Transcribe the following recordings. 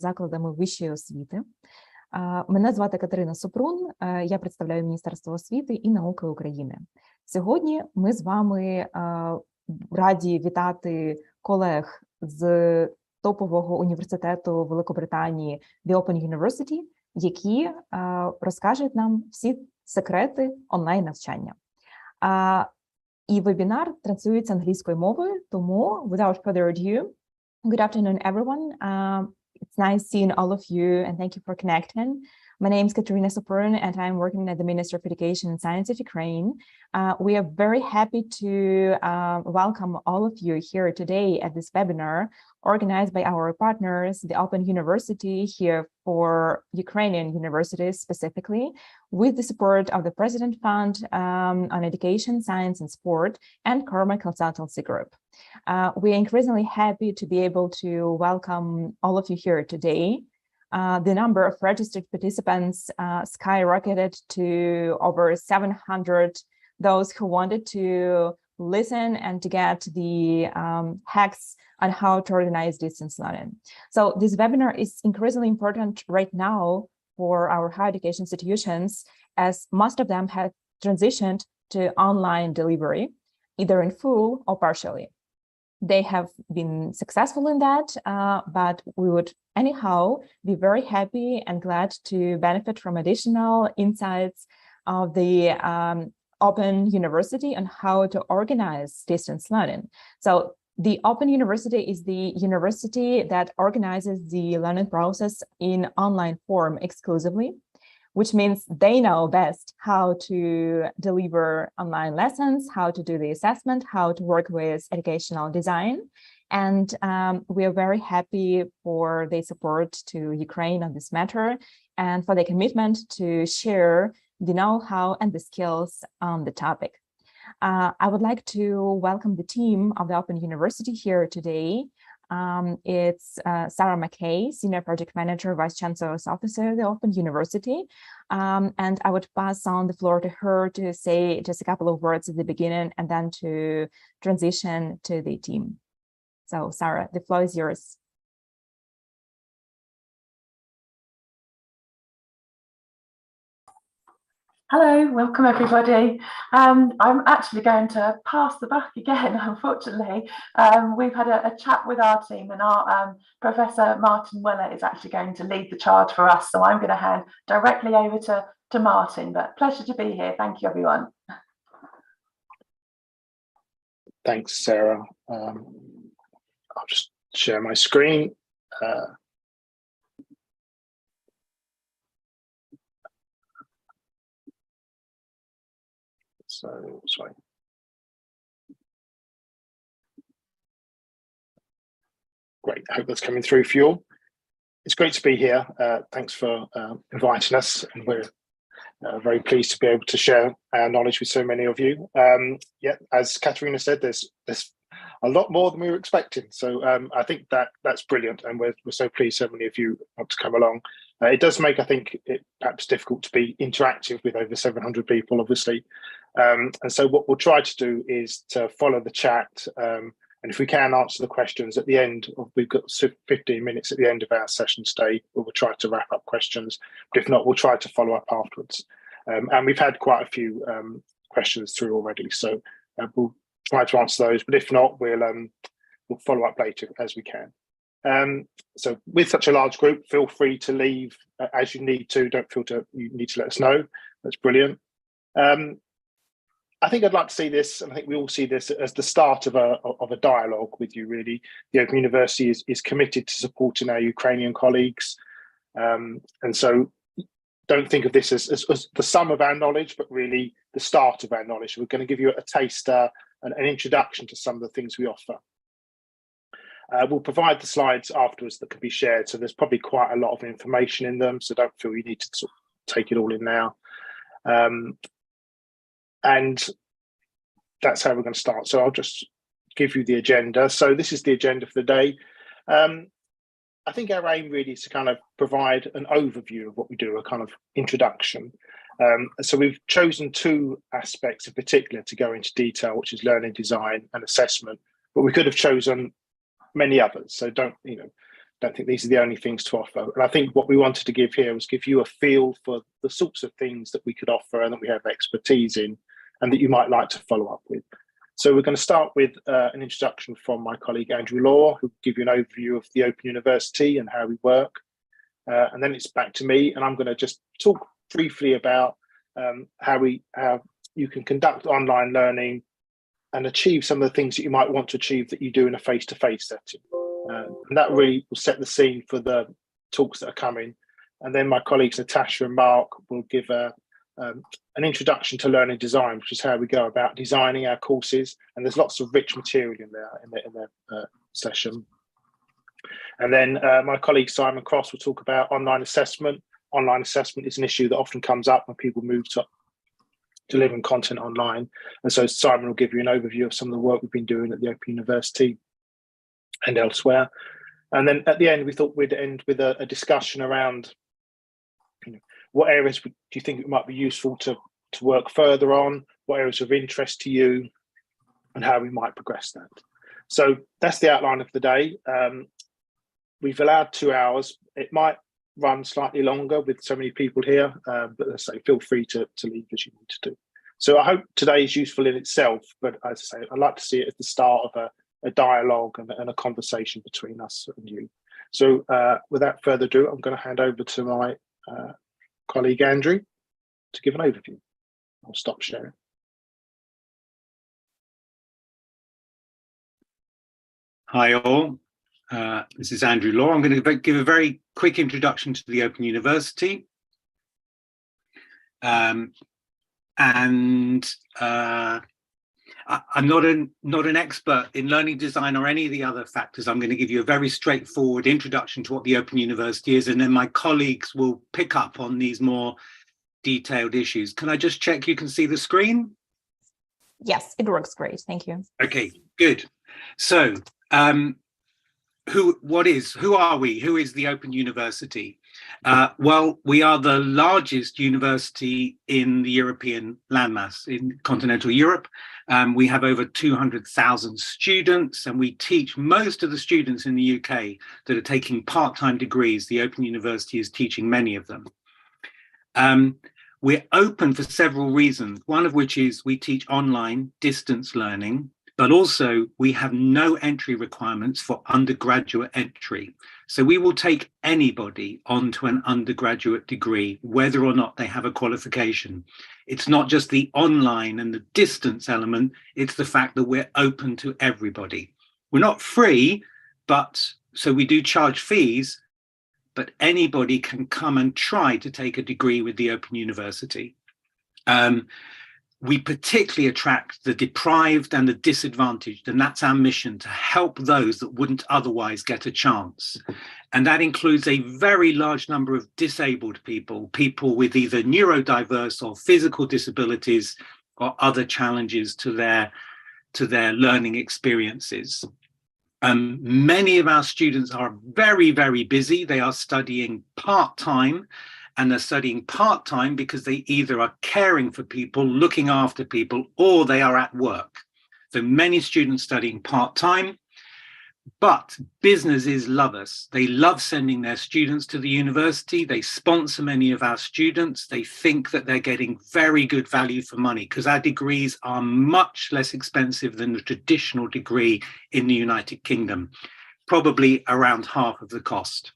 закладами вищої освіти. Мене звати Катерина Супрун, я представляю Міністерство освіти і науки України. Сьогодні ми з вами раді вітати колег з топового університету Великобританії The Open University, які розкажуть нам всі секрети онлайн-навчання. І вебінар транслюється англійською мовою, тому, without further ado, good afternoon, everyone. It's nice seeing all of you, and thank you for connecting. My name is Katerina Sopran, and I'm working at the Ministry of Education and Science of Ukraine. We are very happy to welcome all of you here today at this webinar organized by our partners, the Open University here for Ukrainian universities specifically, with the support of the President Fund on Education, Science and Sport and Karma Consultancy Group. We are increasingly happy to be able to welcome all of you here today. The number of registered participants skyrocketed to over 700, those who wanted to listen and to get the hacks on how to organize distance learning. So this webinar is increasingly important right now for our higher education institutions, as most of them have transitioned to online delivery, either in full or partially. They have been successful in that, but we would anyhow be very happy and glad to benefit from additional insights of the Open University on how to organize distance learning. So the Open University is the university that organizes the learning process in online form exclusively, which means they know best how to deliver online lessons, how to do the assessment, how to work with educational design. And we are very happy for their support to Ukraine on this matter and for their commitment to share the know-how and the skills on the topic. I would like to welcome the team of the Open University here today. It's Sarah McKay, Senior Project Manager, Vice Chancellor's Officer of the Open University. And I would pass on the floor to her to say just a couple of words at the beginning and then to transition to the team. So Sarah, the floor is yours. Hello, welcome everybody. I'm actually going to pass the buck again, unfortunately. We've had a chat with our team, and our Professor Martin Weller is actually going to lead the charge for us. So I'm going to hand directly over to Martin, but pleasure to be here. Thank you, everyone. Thanks, Sarah. I'll just share my screen. Sorry. Great, I hope that's coming through for you all. It's great to be here. Thanks for inviting us, and we're very pleased to be able to share our knowledge with so many of you. Yeah, as Katerina said, there's a lot more than we were expecting. So I think that's brilliant, and we're so pleased so many of you want to come along. It does make, I think, it perhaps difficult to be interactive with over 700 people, obviously. And so what we'll try to do is to follow the chat, and if we can answer the questions at the end we've got 15 minutes at the end of our session today, we'll try to wrap up questions, but if not, we'll try to follow up afterwards. And we've had quite a few questions through already, so we'll try to answer those, but if not, we'll follow up later as we can. So with such a large group, feel free to leave as you need to. Don't feel you need to let us know. That's brilliant. I think I'd like to see this, and I think we all see this as the start of a dialogue with you, really. The Open University is committed to supporting our Ukrainian colleagues. And so don't think of this as the sum of our knowledge, but really the start of our knowledge. We're going to give you a taster, an introduction to some of the things we offer. We'll provide the slides afterwards that can be shared. So there's probably quite a lot of information in them, so don't feel you need to sort of take it all in now. And that's how we're going to start. So I'll just give you the agenda. So this is the agenda for the day. I think our aim really is to kind of provide an overview of what we do, a kind of introduction. So we've chosen two aspects in particular to go into detail, which is learning design and assessment, but we could have chosen many others. So don't don't think these are the only things to offer. And I think what we wanted to give here was give you a feel for the sorts of things that we could offer and that we have expertise in and that you might like to follow up with. So we're going to start with an introduction from my colleague Andrew Law, who will give you an overview of the Open University and how we work. And then it's back to me, and I'm going to just talk briefly about how you can conduct online learning and achieve some of the things that you might want to achieve that you do in a face-to-face setting. And that really will set the scene for the talks that are coming. And then my colleagues Natasha and Mark will give an introduction to learning design, which is how we go about designing our courses. And there's lots of rich material in their session. And then my colleague Simon Cross will talk about online assessment. Online assessment is an issue that often comes up when people move to delivering content online. And so Simon will give you an overview of some of the work we've been doing at the Open University and elsewhere. And then at the end, we thought we'd end with a discussion around, what areas do you think it might be useful to work further on, what areas of interest to you, and how we might progress that. So that's the outline of the day. We've allowed 2 hours. It might run slightly longer with so many people here, but let's say feel free to leave as you need to do. So I hope today is useful in itself, but as I say, I'd like to see it as the start of a dialogue and a conversation between us and you. So without further ado, I'm going to hand over to my colleague Andrew to give an overview. I'll stop sharing. Hi all, this is Andrew Law. I'm going to give a very quick introduction to the Open University. I'm not an expert in learning design or any of the other factors. I'm going to give you a very straightforward introduction to what the Open University is, and then my colleagues will pick up on these more detailed issues. Can I just check you can see the screen? Yes, it works great. Thank you. Okay, good. So who are we? Who is the Open University? Well, we are the largest university in the European landmass in continental Europe. We have over 200,000 students, and we teach most of the students in the UK that are taking part-time degrees. The Open University is teaching many of them. We're open for several reasons, one of which is we teach online distance learning, but also we have no entry requirements for undergraduate entry. So we will take anybody onto an undergraduate degree, whether or not they have a qualification. It's not just the online and the distance element, it's the fact that we're open to everybody. We're not free, so we do charge fees, but anybody can come and try to take a degree with the Open University. We particularly attract the deprived and the disadvantaged, and that's our mission, to help those that wouldn't otherwise get a chance. And that includes a very large number of disabled people, people with either neurodiverse or physical disabilities or other challenges to their learning experiences. Many of our students are very, very busy. They are studying part-time. And they're studying part-time because they either are caring for people, looking after people, or they are at work. So many students studying part-time, but businesses love us. They love sending their students to the university. They sponsor many of our students. They think that they're getting very good value for money because our degrees are much less expensive than the traditional degree in the United Kingdom, probably around half of the cost.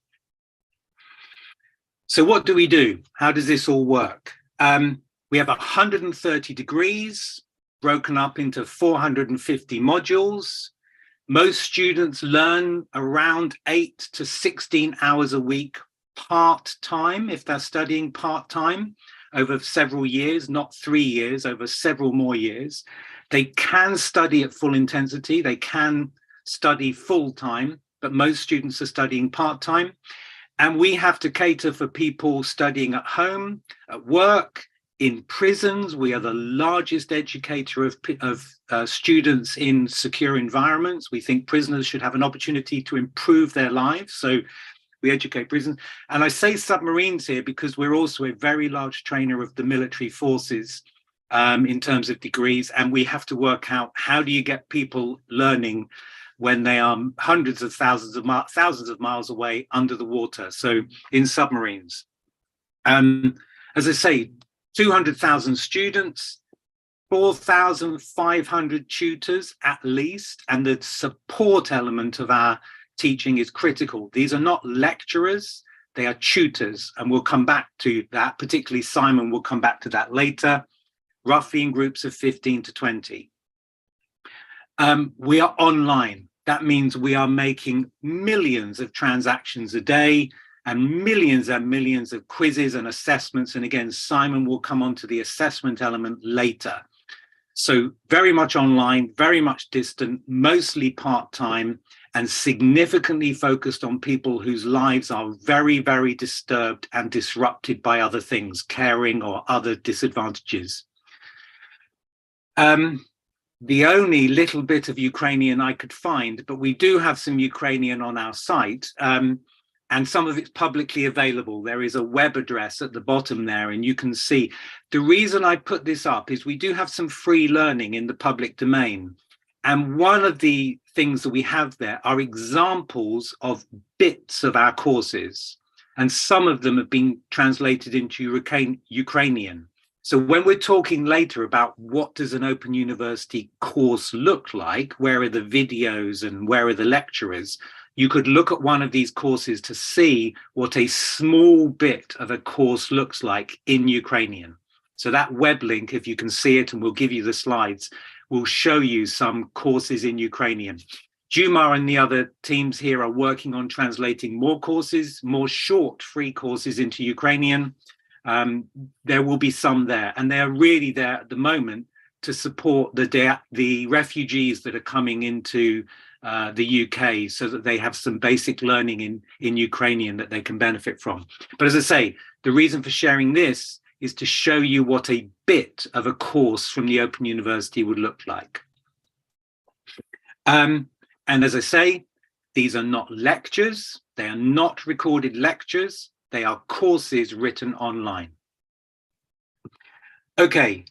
So what do we do? How does this all work? We have 130 degrees broken up into 450 modules. Most students learn around 8 to 16 hours a week part-time, if they're studying part-time, over several years, not 3 years, over several more years. They can study at full intensity. They can study full-time, but most students are studying part-time. And we have to cater for people studying at home, at work, in prisons. We are the largest educator of students in secure environments. We think prisoners should have an opportunity to improve their lives. So we educate prisons. And I say submarines here because we're also a very large trainer of the military forces in terms of degrees. And we have to work out, how do you get people learning when they are hundreds of thousands of miles away under the water, so in submarines. As I say, 200,000 students, 4,500 tutors at least, and the support element of our teaching is critical. These are not lecturers, they are tutors, and we'll come back to that, particularly Simon will come back to that later, roughly in groups of 15 to 20. We are online. That means we are making millions of transactions a day and millions of quizzes and assessments. And again, Simon will come on to the assessment element later. So very much online, very much distant, mostly part-time, and significantly focused on people whose lives are very, very disturbed and disrupted by other things, caring or other disadvantages. The only little bit of Ukrainian I could find, but we do have some Ukrainian on our site, and some of it's publicly available. There is a web address at the bottom there, and you can see. The reason I put this up is we do have some free learning in the public domain. And one of the things that we have there are examples of bits of our courses. And some of them have been translated into Ukrainian. So when we're talking later about what does an Open University course look like, where are the videos and where are the lecturers, you could look at one of these courses to see what a small bit of a course looks like in Ukrainian. So that web link, if you can see it, and we'll give you the slides, will show you some courses in Ukrainian. Jumar and the other teams here are working on translating more courses, more short free courses into Ukrainian. There will be some there, and they're really there at the moment to support the refugees that are coming into the UK, so that they have some basic learning in Ukrainian that they can benefit from. But as I say, the reason for sharing this is to show you what a bit of a course from the Open University would look like. And as I say, these are not lectures, they are not recorded lectures, they are courses written online. Okay,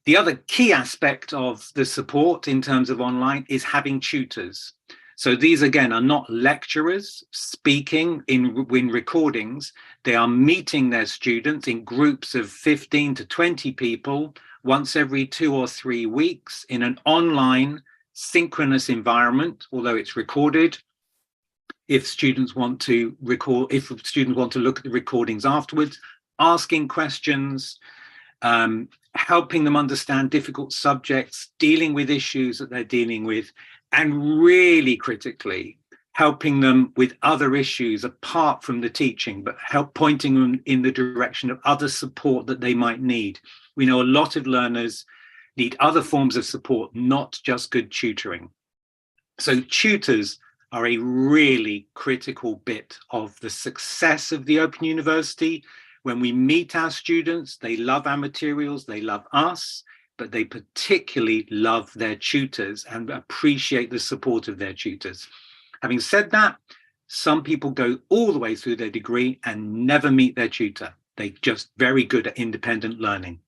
the other key aspect of the support in terms of online is having tutors. So these again are not lecturers speaking in recordings, they are meeting their students in groups of 15 to 20 people once every 2 or 3 weeks in an online synchronous environment, although it's recorded. If students want to look at the recordings afterwards, asking questions, helping them understand difficult subjects, dealing with issues that they're dealing with, and really critically, helping them with other issues apart from the teaching, but pointing them in the direction of other support that they might need. We know a lot of learners need other forms of support, not just good tutoring. So tutors are a really critical bit of the success of the Open University. When we meet our students, they love our materials, they love us, but they particularly love their tutors and appreciate the support of their tutors. Having said that, some people go all the way through their degree and never meet their tutor. They're just very good at independent learning.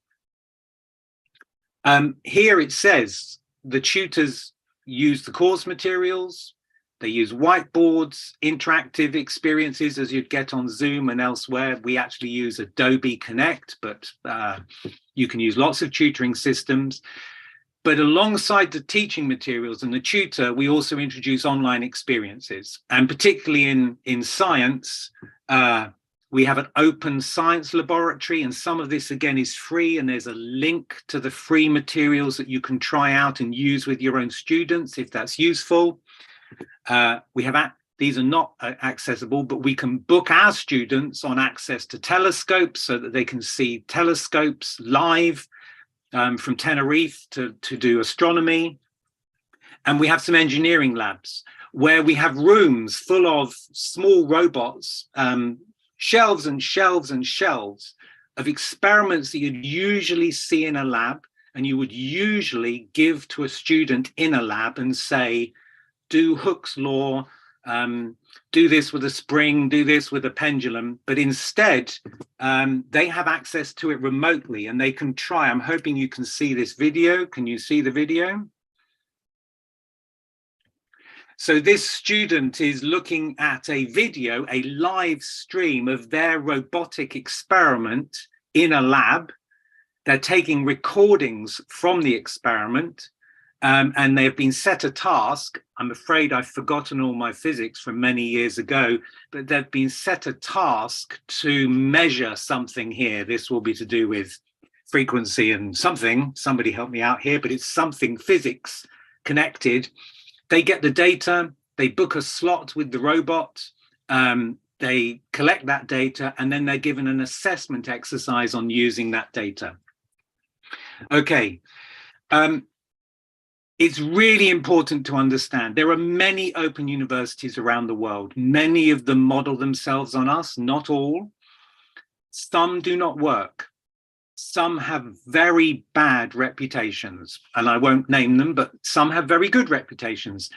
Here it says the tutors use the course materials, they use whiteboards, interactive experiences as you'd get on Zoom and elsewhere. We actually use Adobe Connect, but you can use lots of tutoring systems. But alongside the teaching materials and the tutor, we also introduce online experiences. And particularly in science, we have an open science laboratory, and some of this again is free, and there's a link to the free materials that you can try out and use with your own students if that's useful. These are not accessible, but we can book our students on access to telescopes so that they can see telescopes live from Tenerife to do astronomy. And we have some engineering labs where we have rooms full of small robots, shelves and shelves and shelves of experiments that you'd usually see in a lab, and you would usually give to a student in a lab and say, do Hooke's law, do this with a spring, do this with a pendulum, but instead they have access to it remotely and they can try. I'm hoping you can see this video. Can you see the video? So this student is looking at a video, a live stream of their robotic experiment in a lab. They're taking recordings from the experiment, and they've been set a task. I'm afraid I've forgotten all my physics from many years ago, but they've been set a task to measure something here. This will be to do with frequency and something. Somebody help me out here, but it's something physics connected. They get the data, they book a slot with the robot, they collect that data, and then they're given an assessment exercise on using that data. Okay, it's really important to understand there are many open universities around the world. Many of them model themselves on us, not all. Some do not work. Some have very bad reputations, and I won't name them, but some have very good reputations.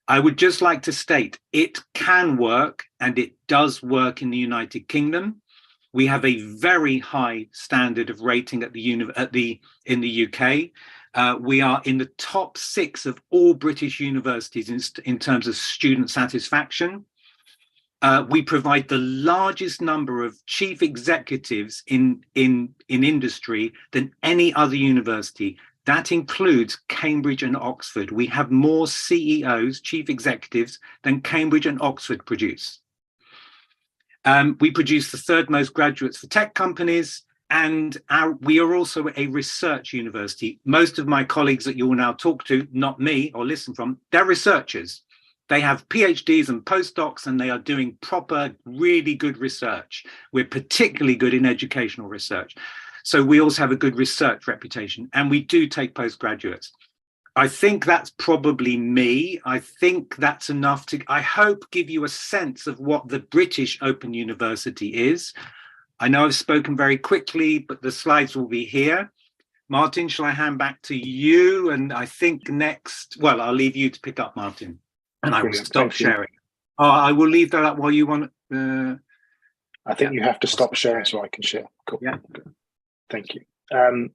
I would just like to state it can work, and it does work in the United Kingdom. We have a very high standard of rating in the UK. We are in the top 6 of all British universities in terms of student satisfaction. We provide the largest number of chief executives in industry than any other university. That includes Cambridge and Oxford. We have more CEOs, chief executives, than Cambridge and Oxford produce. We produce the 3rd most graduates for tech companies, and we are also a research university. Most of my colleagues that you will now talk to, not me or listen from, they're researchers. They have PhDs and postdocs, and they are doing proper, really good research. We're particularly good in educational research. So we also have a good research reputation, and we do take postgraduates. I think that's probably me. I think that's enough to, I hope, give you a sense of what the British Open University is. I know I've spoken very quickly, but the slides will be here. Martin, shall I hand back to you? And I think next, well, I'll leave you to pick up, Martin, and I will stop sharing. Oh, I will leave that up while you want. I think you have to stop sharing so I can share. Cool. Yeah. Thank you.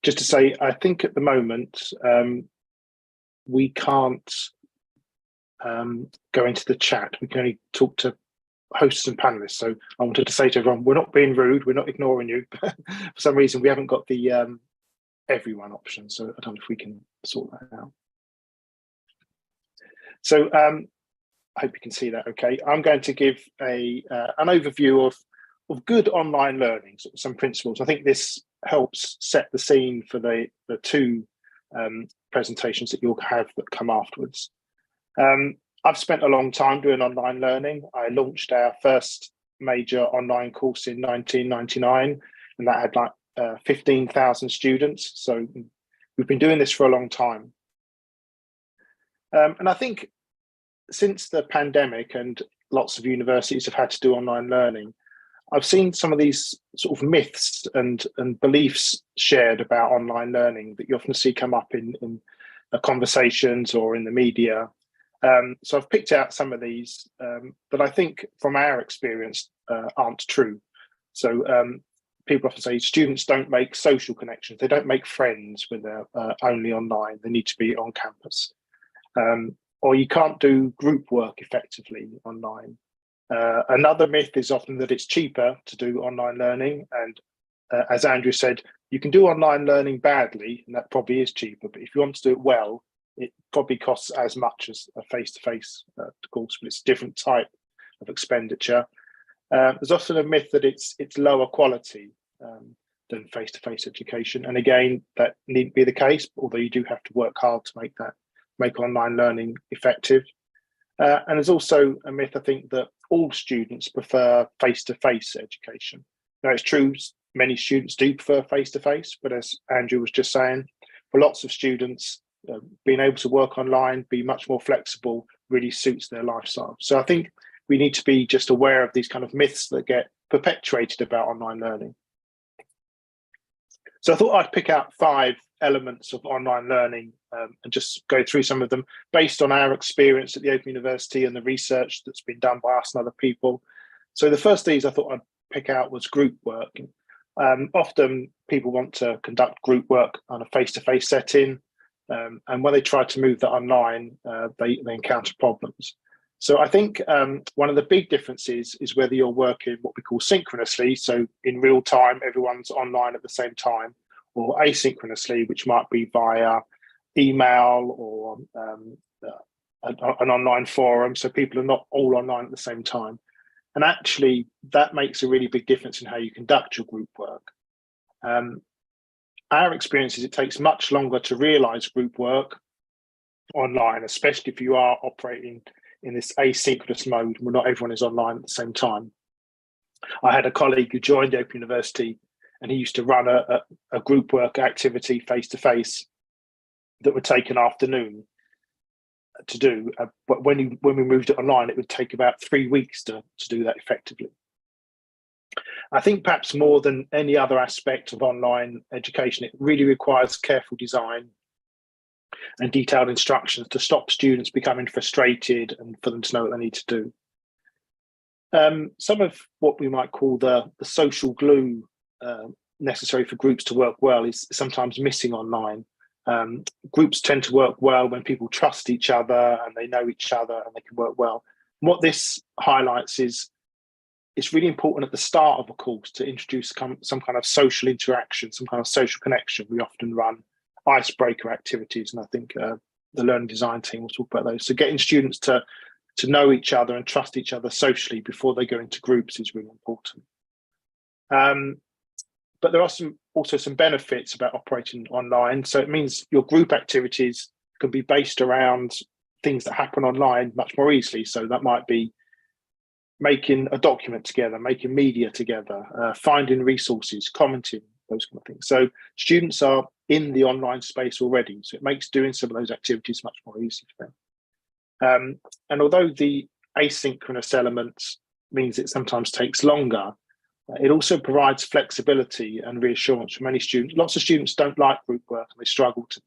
Just to say, I think at the moment, we can't go into the chat. We can only talk to hosts and panelists. So I wanted to say to everyone, we're not being rude, we're not ignoring you. For some reason, we haven't got the everyone option. So I don't know if we can sort that out. So I hope you can see that okay. I'm going to give an overview of good online learning, some principles. I think this helps set the scene for the 2 presentations that you'll have that come afterwards. I've spent a long time doing online learning. I launched our first major online course in 1999, and that had like 15,000 students. So we've been doing this for a long time. And I think since the pandemic and lots of universities have had to do online learning, I've seen some of these sort of myths and beliefs shared about online learning that you often see come up in conversations or in the media. So I've picked out some of these that I think from our experience aren't true. So people often say students don't make social connections. They don't make friends when they're only online. They need to be on campus. Or you can't do group work effectively online. Another myth is often that it's cheaper to do online learning. And as Andrew said, you can do online learning badly, and that probably is cheaper. But if you want to do it well, it probably costs as much as a face-to-face course, but it's a different type of expenditure. There's often a myth that it's lower quality than face-to-face education. And again, that needn't be the case, although you do have to work hard to make online learning effective. And there's also a myth, I think, that all students prefer face-to-face education. Now, it's true, many students do prefer face-to-face, but as Andrew was just saying, for lots of students, being able to work online, be much more flexible, really suits their lifestyle. So I think we need to be just aware of these kind of myths that get perpetuated about online learning. So I thought I'd pick out 5 elements of online learning and just go through some of them based on our experience at the Open University and the research that's been done by us and other people. So the first of these I thought I'd pick out was group work. Often people want to conduct group work on a face-to-face setting. And when they try to move that online, they encounter problems. So I think one of the big differences is whether you're working what we call synchronously, so in real time, everyone's online at the same time, or asynchronously, which might be via email or an online forum, so people are not all online at the same time. And actually, that makes a really big difference in how you conduct your group work. Our experience is it takes much longer to realise group work online, especially if you are operating in this asynchronous mode where not everyone is online at the same time. I had a colleague who joined Open University, and he used to run a group work activity face-to-face that would take an afternoon to do. But when we moved it online, it would take about 3 weeks to do that effectively. I think perhaps more than any other aspect of online education, it really requires careful design and detailed instructions to stop students becoming frustrated and for them to know what they need to do. Some of what we might call the social glue necessary for groups to work well is sometimes missing online. Groups tend to work well when people trust each other and they know each other and they can work well. And what this highlights is it's really important at the start of a course to introduce some kind of social interaction, some kind of social connection. We often run icebreaker activities, and I think the learning design team will talk about those. So getting students to know each other and trust each other socially before they go into groups is really important. But there are also some benefits about operating online. So it means your group activities can be based around things that happen online much more easily. So that might be making a document together, making media together, finding resources, commenting, those kind of things. So students are in the online space already, so it makes doing some of those activities much more easy for them. And although the asynchronous elements means it sometimes takes longer, it also provides flexibility and reassurance for many students. Lots of students don't like group work and they struggle to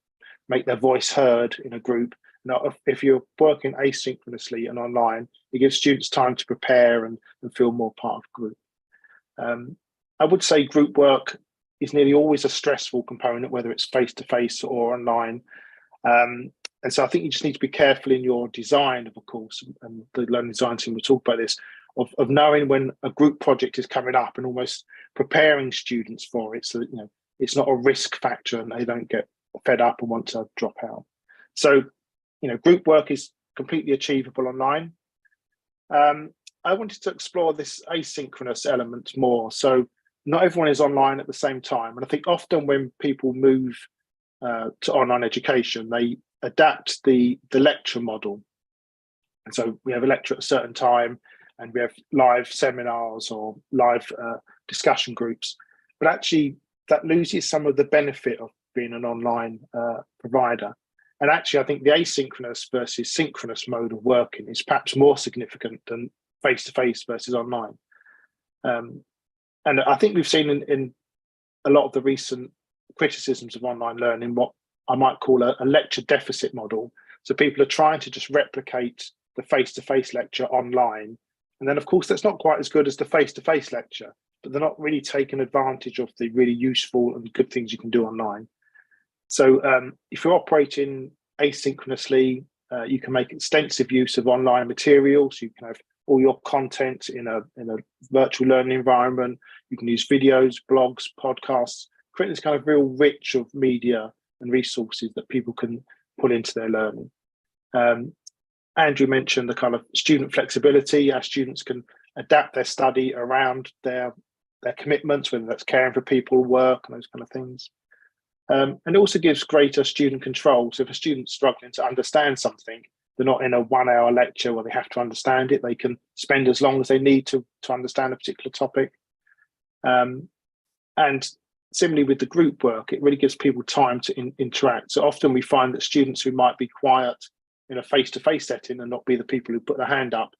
make their voice heard in a group. Now, if you're working asynchronously and online, it gives students time to prepare and feel more part of the group. I would say group work is nearly always a stressful component, whether it's face-to-face or online. And so I think you just need to be careful in your design of a course, and the learning design team will talk about this, of knowing when a group project is coming up and almost preparing students for it so that, it's not a risk factor and they don't get fed up and want to drop out. So, group work is completely achievable online. I wanted to explore this asynchronous element more. So not everyone is online at the same time. And I think often when people move to online education, they adapt the lecture model. And so we have a lecture at a certain time and we have live seminars or live discussion groups. But actually that loses some of the benefit of being an online provider. And actually, I think the asynchronous versus synchronous mode of working is perhaps more significant than face-to-face versus online. And I think we've seen in a lot of the recent criticisms of online learning what I might call a lecture deficit model. So people are trying to just replicate the face-to-face lecture online. And then, of course, that's not quite as good as the face-to-face lecture, but they're not really taking advantage of the really useful and good things you can do online. So if you're operating asynchronously, you can make extensive use of online materials. You can have all your content in a virtual learning environment. You can use videos, blogs, podcasts, create this kind of real rich of media and resources that people can put into their learning. Andrew mentioned the kind of student flexibility. Our students can adapt their study around their commitments, whether that's caring for people, work, and those kind of things. And it also gives greater student control. So if a student's struggling to understand something, they're not in a 1 hour lecture where they have to understand it. They can spend as long as they need to understand a particular topic. And similarly with the group work, it really gives people time to interact. So often we find that students who might be quiet in a face-to-face setting and not be the people who put their hand up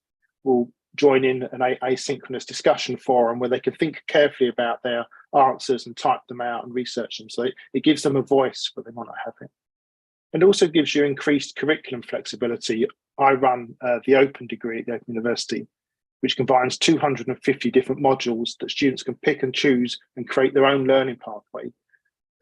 will join in an asynchronous discussion forum where they can think carefully about their answers and type them out and research them. So it gives them a voice, but they might not have it. And also gives you increased curriculum flexibility. I run the Open degree at the Open University, which combines 250 different modules that students can pick and choose and create their own learning pathway.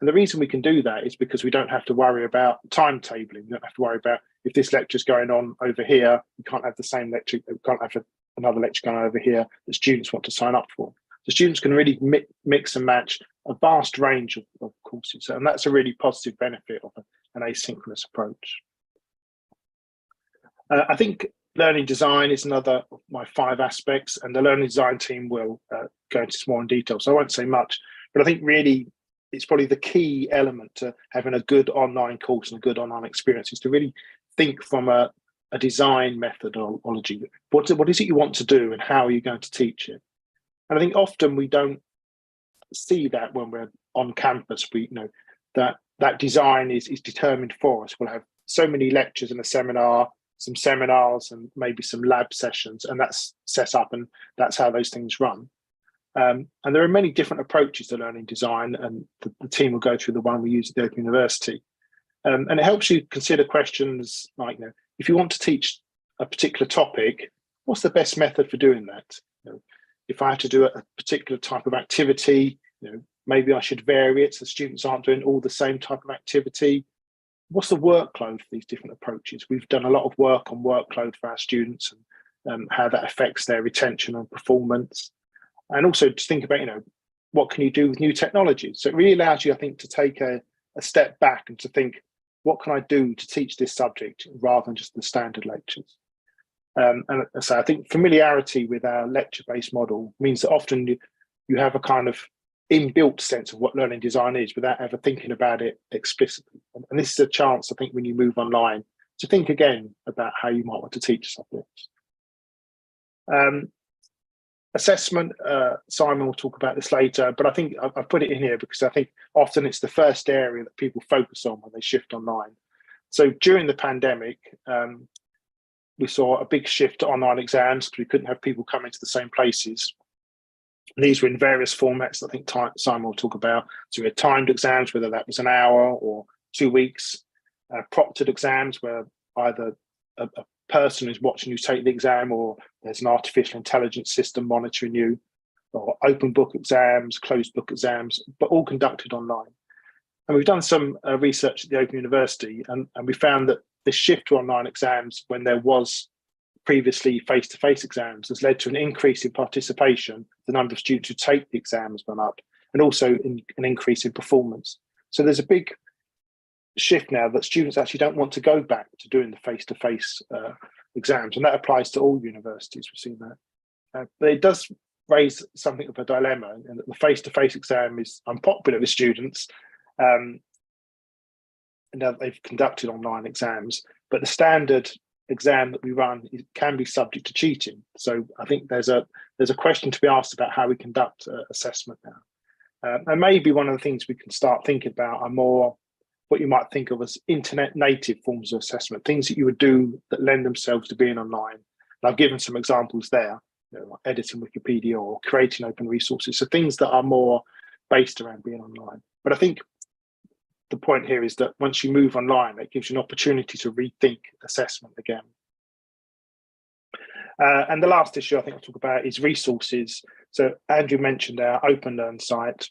And the reason we can do that is because we don't have to worry about timetabling. We don't have to worry about if this lecture's going on over here, we can't have the same lecture, we can't have another lecture going over here that students want to sign up for. So students can really mix and match a vast range of courses. And that's a really positive benefit of an asynchronous approach. I think learning design is another of my 5 aspects, and the learning design team will go into more in detail. So I won't say much, but I think really it's probably the key element to having a good online course and a good online experience is to really think from a design methodology. What is it you want to do and how are you going to teach it? And I think often we don't see that when we're on campus. We know that design is determined for us. We'll have so many lectures and a seminar, some seminars and maybe some lab sessions, and that's set up and that's how those things run. And there are many different approaches to learning design, and the team will go through the one we use at the Open University. And it helps you consider questions like, if you want to teach a particular topic, what's the best method for doing that? If I had to do a particular type of activity, maybe I should vary it so students aren't doing all the same type of activity. What's the workload for these different approaches? We've done a lot of work on workload for our students and how that affects their retention and performance. And also to think about, what can you do with new technologies? So it really allows you, I think, to take a step back and to think, what can I do to teach this subject rather than just the standard lectures? And so I think familiarity with our lecture-based model means that often you have a kind of inbuilt sense of what learning design is without ever thinking about it explicitly. And this is a chance, I think, when you move online, to think again about how you might want to teach subjects. Assessment, Simon will talk about this later, but I think I've put it in here because I think often it's the first area that people focus on when they shift online. So during the pandemic, we saw a big shift to online exams because we couldn't have people coming to the same places. And these were in various formats, I think Simon will talk about. So we had timed exams, whether that was an hour or 2 weeks, proctored exams where either a person who's watching you take the exam or there's an artificial intelligence system monitoring you, or open book exams, closed book exams, but all conducted online. And we've done some research at the Open University, and we found that this shift to online exams when there was previously face-to-face exams has led to an increase in participation. The number of students who take the exam has gone up, and also an increase in performance. So there's a big shift now that students actually don't want to go back to doing the face-to-face exams, and that applies to all universities. We've seen that, but it does raise something of a dilemma, and that the face-to-face exam is unpopular with students, and now they've conducted online exams, but the standard exam that we run can be subject to cheating. So I think there's a question to be asked about how we conduct assessment now, and maybe one of the things we can start thinking about are more what you might think of as internet native forms of assessment, things that you would do that lend themselves to being online. And I've given some examples there, like editing Wikipedia or creating open resources. So things that are more based around being online. But I think the point here is that once you move online, it gives you an opportunity to rethink assessment again. And the last issue I think I'll talk about is resources. So Andrew mentioned our Open Learn site.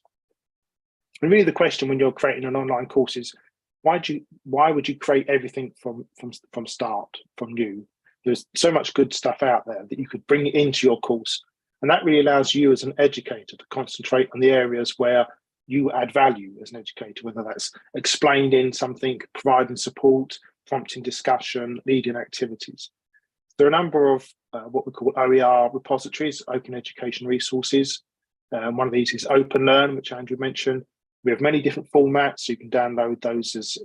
And really the question when you're creating an online course is, why would you create everything from start, from new? There's so much good stuff out there that you could bring into your course. And that really allows you as an educator to concentrate on the areas where you add value as an educator, whether that's explained in something, providing support, prompting discussion, leading activities. There are a number of what we call OER repositories, open education resources. One of these is Open Learn, which Andrew mentioned. We have many different formats, so you can download those as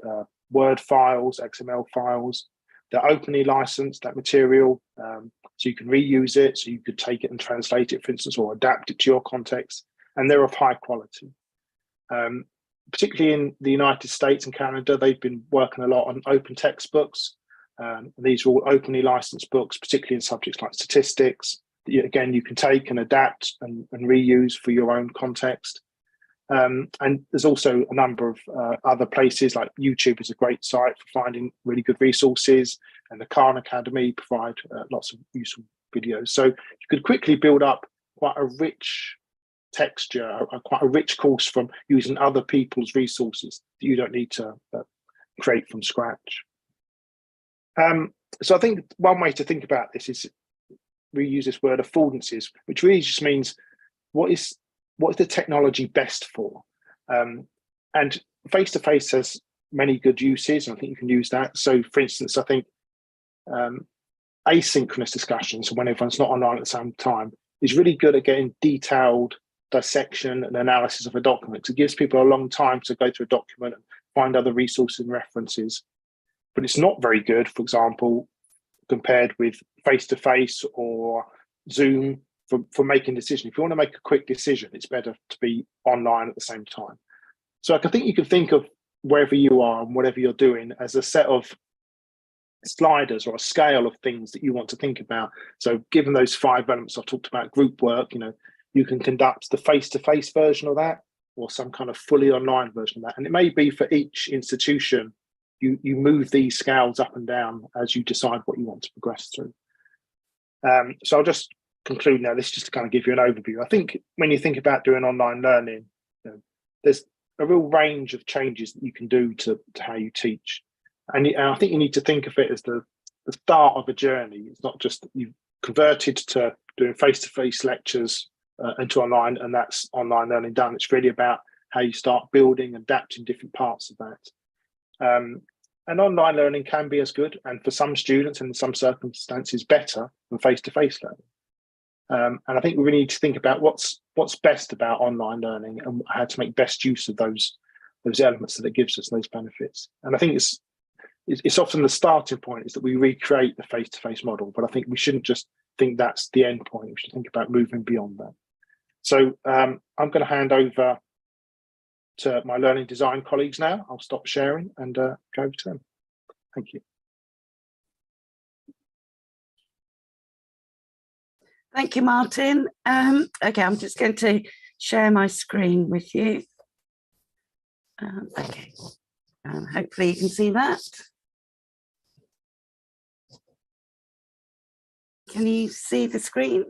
Word files, XML files. They're openly licensed, that material, so you can reuse it, so you could take it and translate it, for instance, or adapt it to your context, and they're of high quality. Particularly in the United States and Canada, they've been working a lot on open textbooks. These are all openly licensed books, particularly in subjects like statistics, that again, you can take and adapt and reuse for your own context. And there's also a number of other places, like YouTube is a great site for finding really good resources, and the Khan Academy provide lots of useful videos. So you could quickly build up quite a rich texture, quite a rich course from using other people's resources that you don't need to create from scratch. So I think one way to think about this is we use this word affordances, which really just means what is the technology best for? And face-to-face has many good uses, and I think you can use that. So for instance, I think asynchronous discussions, when everyone's not online at the same time, is really good at getting detailed dissection and analysis of a document. It gives people a long time to go through a document and find other resources and references. But it's not very good, for example, compared with face-to-face or Zoom for making decisions. If you want to make a quick decision, it's better to be online at the same time. So I think you can think of wherever you are and whatever you're doing as a set of sliders or a scale of things that you want to think about. So given those 5 elements I've talked about, group work, you can conduct the face-to-face version of that or some kind of fully online version of that. And it may be for each institution, you move these scales up and down as you decide what you want to progress through. So I'll just conclude now. This is just to kind of give you an overview. I think when you think about doing online learning, there's a real range of changes that you can do to how you teach. And I think you need to think of it as the start of a journey. It's not just you've converted to doing face-to-face lectures into online, and that's online learning done. It's really about how you start building, adapting different parts of that. And online learning can be as good, and for some students and in some circumstances better than face-to-face learning. And I think we really need to think about what's best about online learning and how to make best use of those elements that it gives us, those benefits. And I think it's often the starting point is that we recreate the face-to-face model, but I think we shouldn't just think that's the end point. We should think about moving beyond that. So I'm going to hand over to my learning design colleagues now. I'll stop sharing and go over to them. Thank you. Thank you, Martin. Okay, I'm just going to share my screen with you. Okay, hopefully you can see that. Can you see the screen?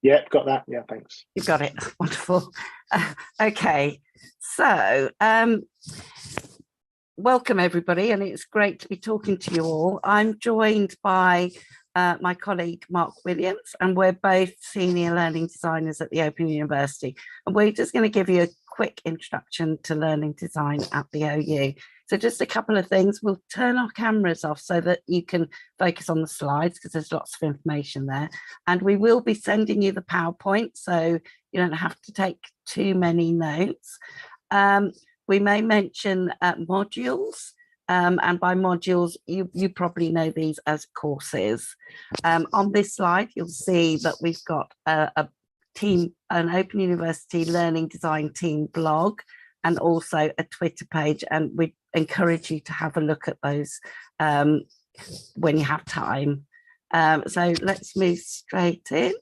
Yeah, got that. Yeah, thanks. You've got it. Wonderful. Okay, so welcome everybody, and it's great to be talking to you all. I'm joined by my colleague Mark Williams, and we're both senior learning designers at the Open University, and we're just going to give you a quick introduction to learning design at the OU. So just a couple of things. We'll turn our cameras off so that you can focus on the slides because there's lots of information there, and we will be sending you the PowerPoint so you don't have to take too many notes. We may mention modules. And by modules, you probably know these as courses. On this slide, you'll see that we've got an Open University Learning Design team blog and also a Twitter page. And we encourage you to have a look at those when you have time. So let's move straight in.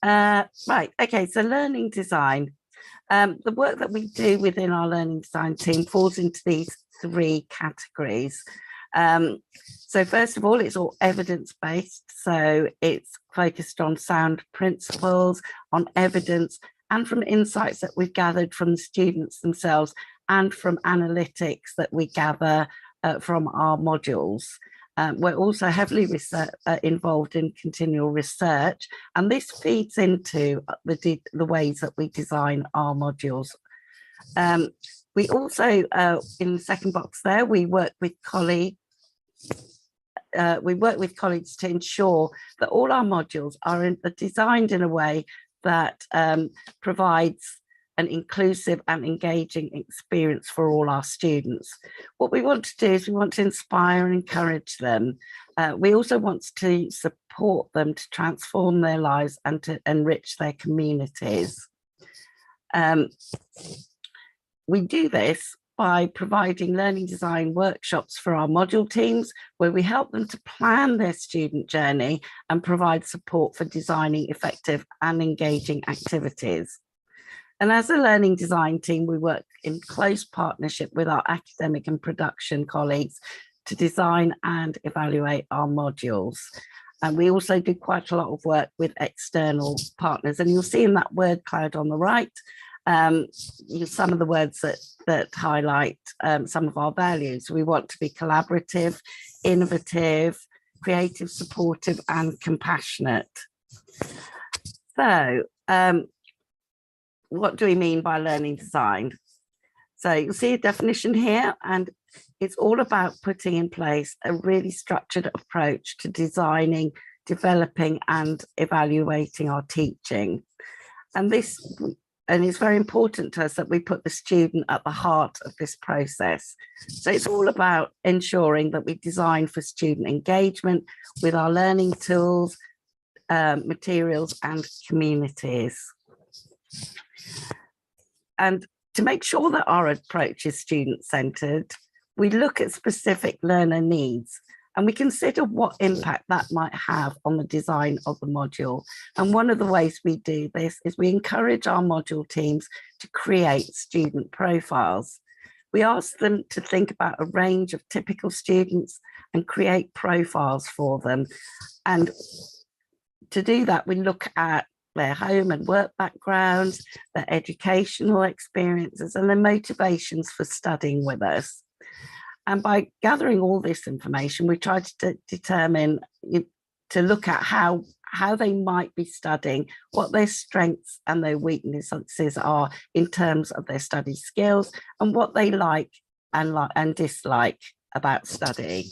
Right, okay, so learning design. The work that we do within our learning design team falls into these 3 categories. So first of all, it's all evidence-based. So it's focused on sound principles, on evidence, and from insights that we've gathered from the students themselves and from analytics that we gather from our modules. We're also heavily involved in continual research, and this feeds into the ways that we design our modules. We also, in the second box there, we work with colleagues. To ensure that all our modules are designed in a way that provides an inclusive and engaging experience for all our students. What we want to do is we want to inspire and encourage them. We also want to support them to transform their lives and to enrich their communities. We do this by providing learning design workshops for our module teams, where we help them to plan their student journey and provide support for designing effective and engaging activities. And as a learning design team, we work in close partnership with our academic and production colleagues to design and evaluate our modules. And we also do quite a lot of work with external partners. And you'll see in that word cloud on the right, some of the words that highlight some of our values. We want to be collaborative, innovative, creative, supportive, and compassionate. So what do we mean by learning design? So you'll see a definition here, and it's all about putting in place a really structured approach to designing, developing, and evaluating our teaching. And it's very important to us that we put the student at the heart of this process. So it's all about ensuring that we design for student engagement with our learning tools, materials, and communities. And to make sure that our approach is student-centered, we look at specific learner needs and we consider what impact that might have on the design of the module. And one of the ways we do this is we encourage our module teams to create student profiles. We ask them to think about a range of typical students and create profiles for them. And to do that, we look at their home and work backgrounds, their educational experiences, and their motivations for studying with us. And by gathering all this information, we try to determine, to look at how they might be studying, what their strengths and their weaknesses are in terms of their study skills, and what they like and dislike about studying.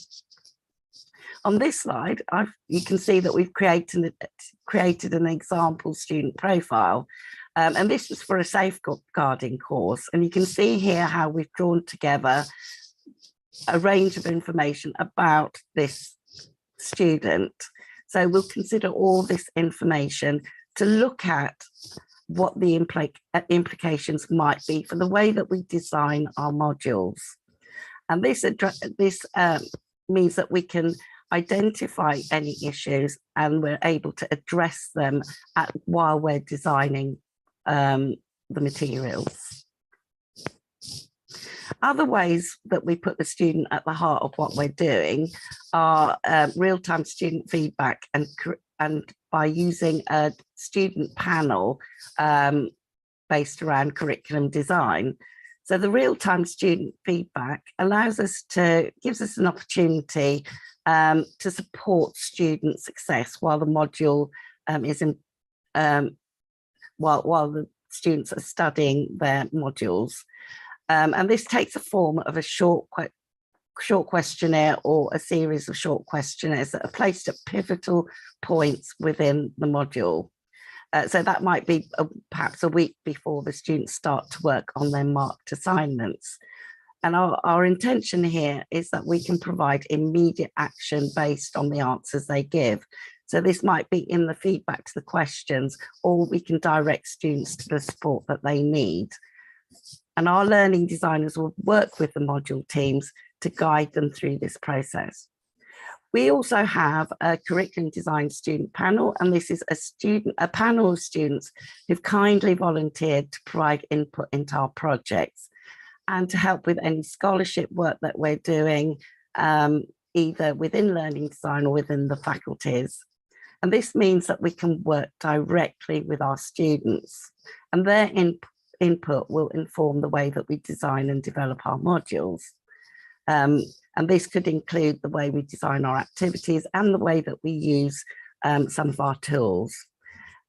On this slide, you can see that we've created an example student profile. And this was for a safeguarding course. And you can see here how we've drawn together a range of information about this student. So we'll consider all this information to look at what the implications might be for the way that we design our modules. And this means that we can identify any issues and we're able to address them while we're designing the materials. Other ways that we put the student at the heart of what we're doing are real-time student feedback and by using a student panel based around curriculum design. So the real-time student feedback gives us an opportunity to support student success while the module while the students are studying their modules. And this takes a form of a short questionnaire or a series of short questionnaires that are placed at pivotal points within the module. So that might be perhaps a week before the students start to work on their marked assignments. And our intention here is that we can provide immediate action based on the answers they give. So this might be in the feedback to the questions, or we can direct students to the support that they need. And our learning designers will work with the module teams to guide them through this process. We also have a curriculum design student panel, and this is a panel of students who've kindly volunteered to provide input into our projects and to help with any scholarship work that we're doing, either within learning design or within the faculties. And this means that we can work directly with our students, and their input will inform the way that we design and develop our modules. And this could include the way we design our activities and the way that we use some of our tools.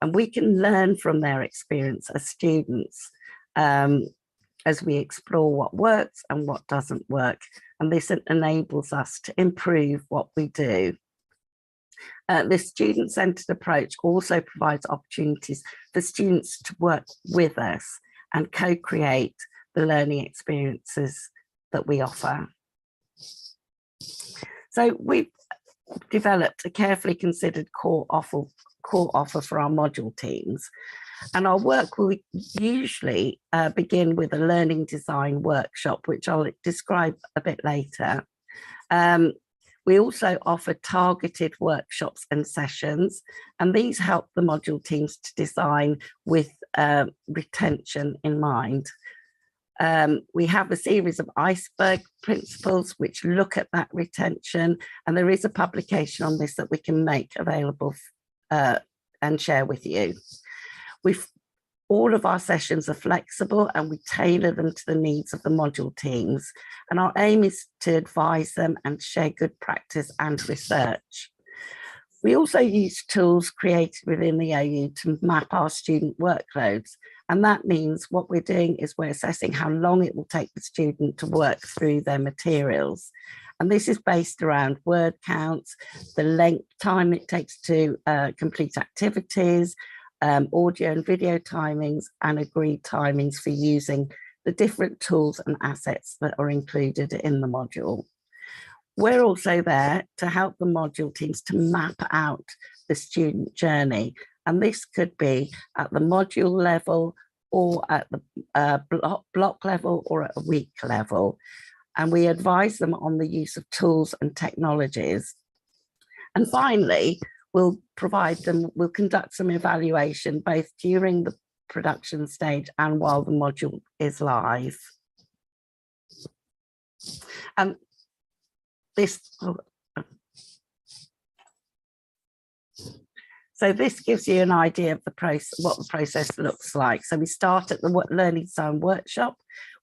And we can learn from their experience as students as we explore what works and what doesn't work. And this enables us to improve what we do. This student-centered approach also provides opportunities for students to work with us and co-create the learning experiences that we offer. So we've developed a carefully considered core offer for our module teams. And our work will usually begin with a learning design workshop, which I'll describe a bit later. We also offer targeted workshops and sessions, and these help the module teams to design with retention in mind. We have a series of iceberg principles which look at that retention, and there is a publication on this that we can make available and share with you. All of our sessions are flexible and we tailor them to the needs of the module teams. And our aim is to advise them and share good practice and research. We also use tools created within the OU to map our student workloads. And that means what we're doing is we're assessing how long it will take the student to work through their materials. And this is based around word counts, the time it takes to complete activities, audio and video timings, and agreed timings for using the different tools and assets that are included in the module. We're also there to help the module teams to map out the student journey. And this could be at the module level or at the block level or at a week level. And we advise them on the use of tools and technologies. And finally, we'll conduct some evaluation both during the production stage and while the module is live. And so this gives you an idea of what the process looks like. So we start at the Learning Design workshop.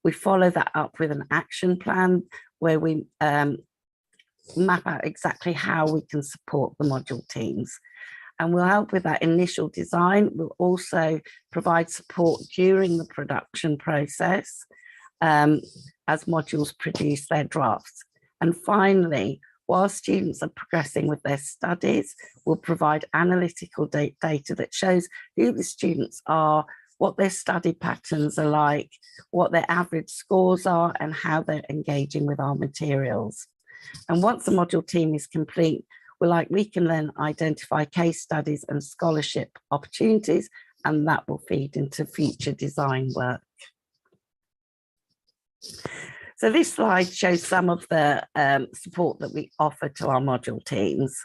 We follow that up with an action plan where we map out exactly how we can support the module teams. And we'll help with that initial design. We'll also provide support during the production process as modules produce their drafts. And finally, while students are progressing with their studies, we'll provide analytical data that shows who the students are, what their study patterns are like, what their average scores are, and how they're engaging with our materials. And once the module team is complete, we can then identify case studies and scholarship opportunities, and that will feed into future design work. So this slide shows some of the support that we offer to our module teams.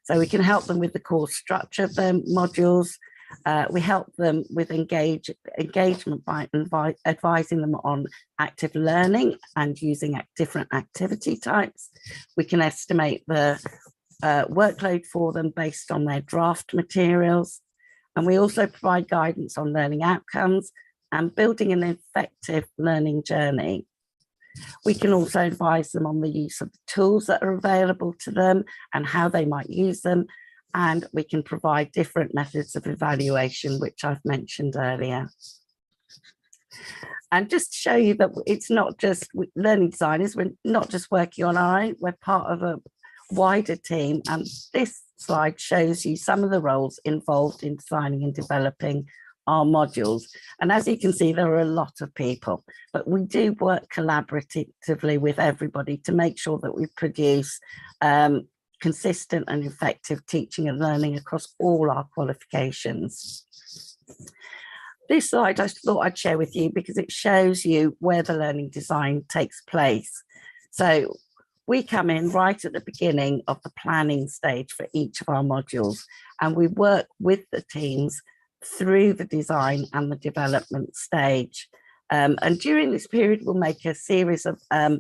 So we can help them with the core structure of their modules. We help them with engagement by advising them on active learning and using different activity types. We can estimate the workload for them based on their draft materials. And we also provide guidance on learning outcomes and building an effective learning journey. We can also advise them on the use of the tools that are available to them and how they might use them. And we can provide different methods of evaluation, which I've mentioned earlier. And just to show you that it's not just learning designers, we're not just working on our own, we're part of a wider team. And this slide shows you some of the roles involved in designing and developing our modules. And as you can see, there are a lot of people, but we do work collaboratively with everybody to make sure that we produce consistent and effective teaching and learning across all our qualifications. This slide I thought I'd share with you because it shows you where the learning design takes place. So we come in right at the beginning of the planning stage for each of our modules, and we work with the teams through the design and the development stage. And during this period, we'll make a series of a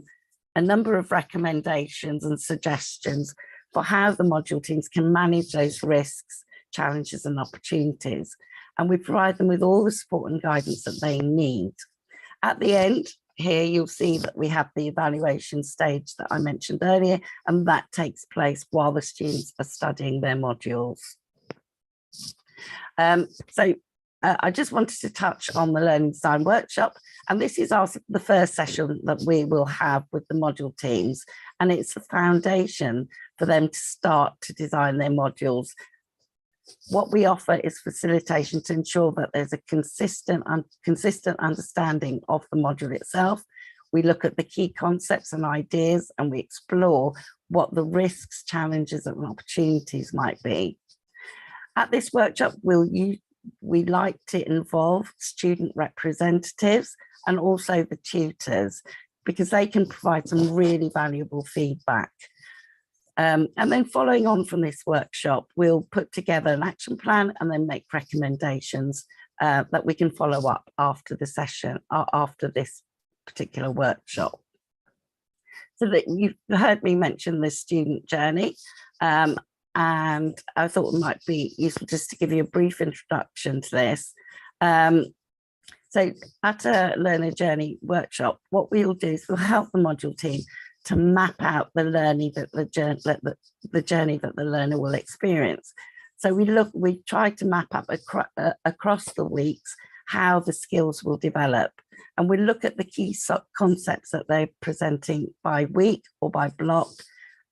number of recommendations and suggestions for how the module teams can manage those risks, challenges and opportunities. And we provide them with all the support and guidance that they need. At the end here, you'll see that we have the evaluation stage that I mentioned earlier, and that takes place while the students are studying their modules. I just wanted to touch on the Learning Design workshop, and this is the first session that we will have with the module teams, and it's a foundation for them to start to design their modules. What we offer is facilitation to ensure that there's a consistent understanding of the module itself. We look at the key concepts and ideas, and we explore what the risks, challenges and opportunities might be. At this workshop, we like to involve student representatives and also the tutors, because they can provide some really valuable feedback. And then following on from this workshop, we'll put together an action plan and then make recommendations that we can follow up after the session, after this particular workshop. So that you've heard me mention the student journey, and I thought it might be useful just to give you a brief introduction to this. So at a learner journey workshop, what we'll do is we'll help the module team to map out the learning that the journey that the learner will experience. So we try to map up across the weeks how the skills will develop, and we look at the key concepts that they're presenting by week or by block,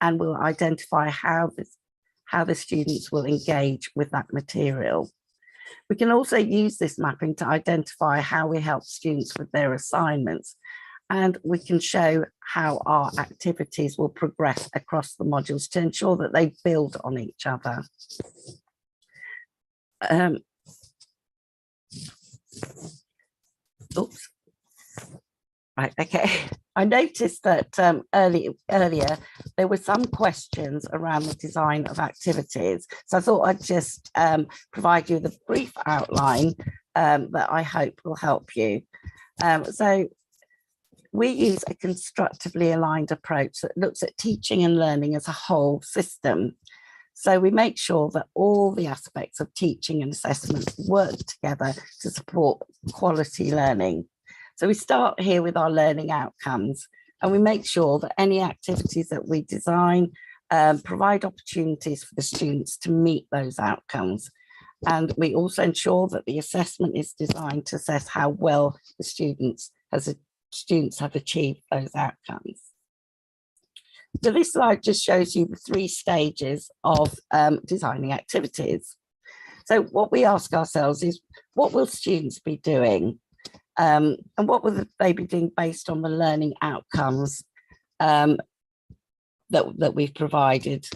and we'll identify how the students will engage with that material. We can also use this mapping to identify how we help students with their assignments, and we can show how our activities will progress across the modules to ensure that they build on each other. Oops. Right, okay. I noticed that earlier there were some questions around the design of activities. So I thought I'd just provide you with a brief outline that I hope will help you. So we use a constructively aligned approach that looks at teaching and learning as a whole system. So we make sure that all the aspects of teaching and assessment work together to support quality learning. So we start here with our learning outcomes, and we make sure that any activities that we design provide opportunities for the students to meet those outcomes. And we also ensure that the assessment is designed to assess how well the students have achieved those outcomes. So this slide just shows you the 3 stages of designing activities. So what we ask ourselves is, what will students be doing? And what will they be doing based on the learning outcomes that we've provided?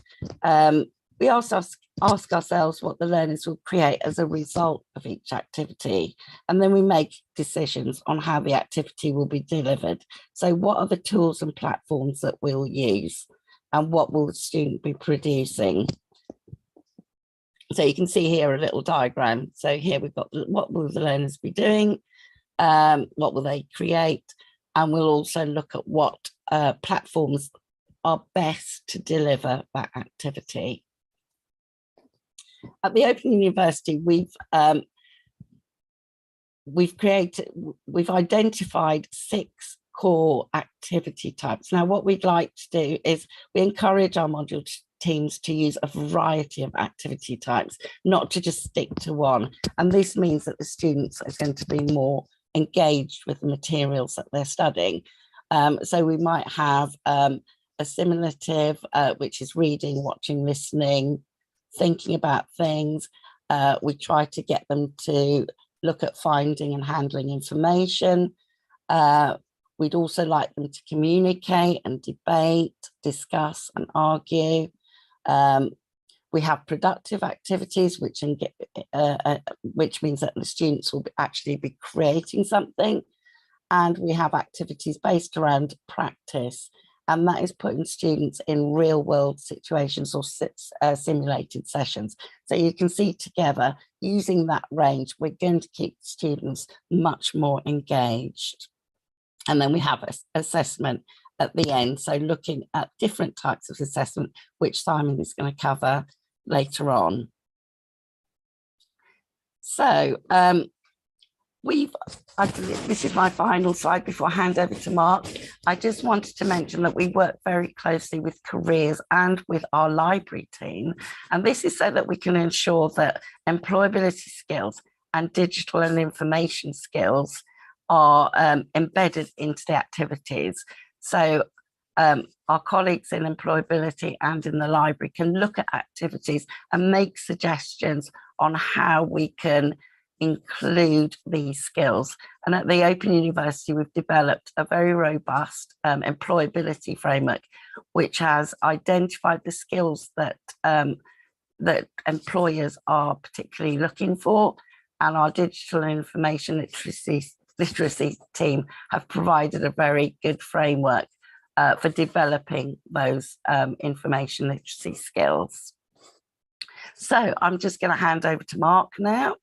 We also ask ourselves what the learners will create as a result of each activity, and then we make decisions on how the activity will be delivered. So what are the tools and platforms that we'll use, and what will the student be producing? So you can see here a little diagram. So here we've got what will the learners be doing, what will they create, and we'll also look at what platforms are best to deliver that activity. At the Open University, we've identified 6 core activity types. Now, what we'd like to do is we encourage our module teams to use a variety of activity types, not to just stick to one. And this means that the students are going to be more engaged with the materials that they're studying. So we might have assimilative, which is reading, watching, listening, thinking about things. We try to get them to look at finding and handling information. We'd also like them to communicate and debate, discuss and argue. We have productive activities, which means that the students will actually be creating something. And we have activities based around practice, and that is putting students in real world situations or simulated sessions. So you can see together, using that range, we're going to keep students much more engaged. And then we have assessment at the end. So looking at different types of assessment, which Simon is going to cover later on. So this is my final slide before I hand over to Mark. I just wanted to mention that we work very closely with careers and with our library team. And this is so that we can ensure that employability skills and digital and information skills are embedded into the activities. So our colleagues in employability and in the library can look at activities and make suggestions on how we can include these skills. And at the Open University, we've developed a very robust employability framework, which has identified the skills that that employers are particularly looking for, and our digital and information literacy team have provided a very good framework for developing those information literacy skills. So I'm just going to hand over to Mark now.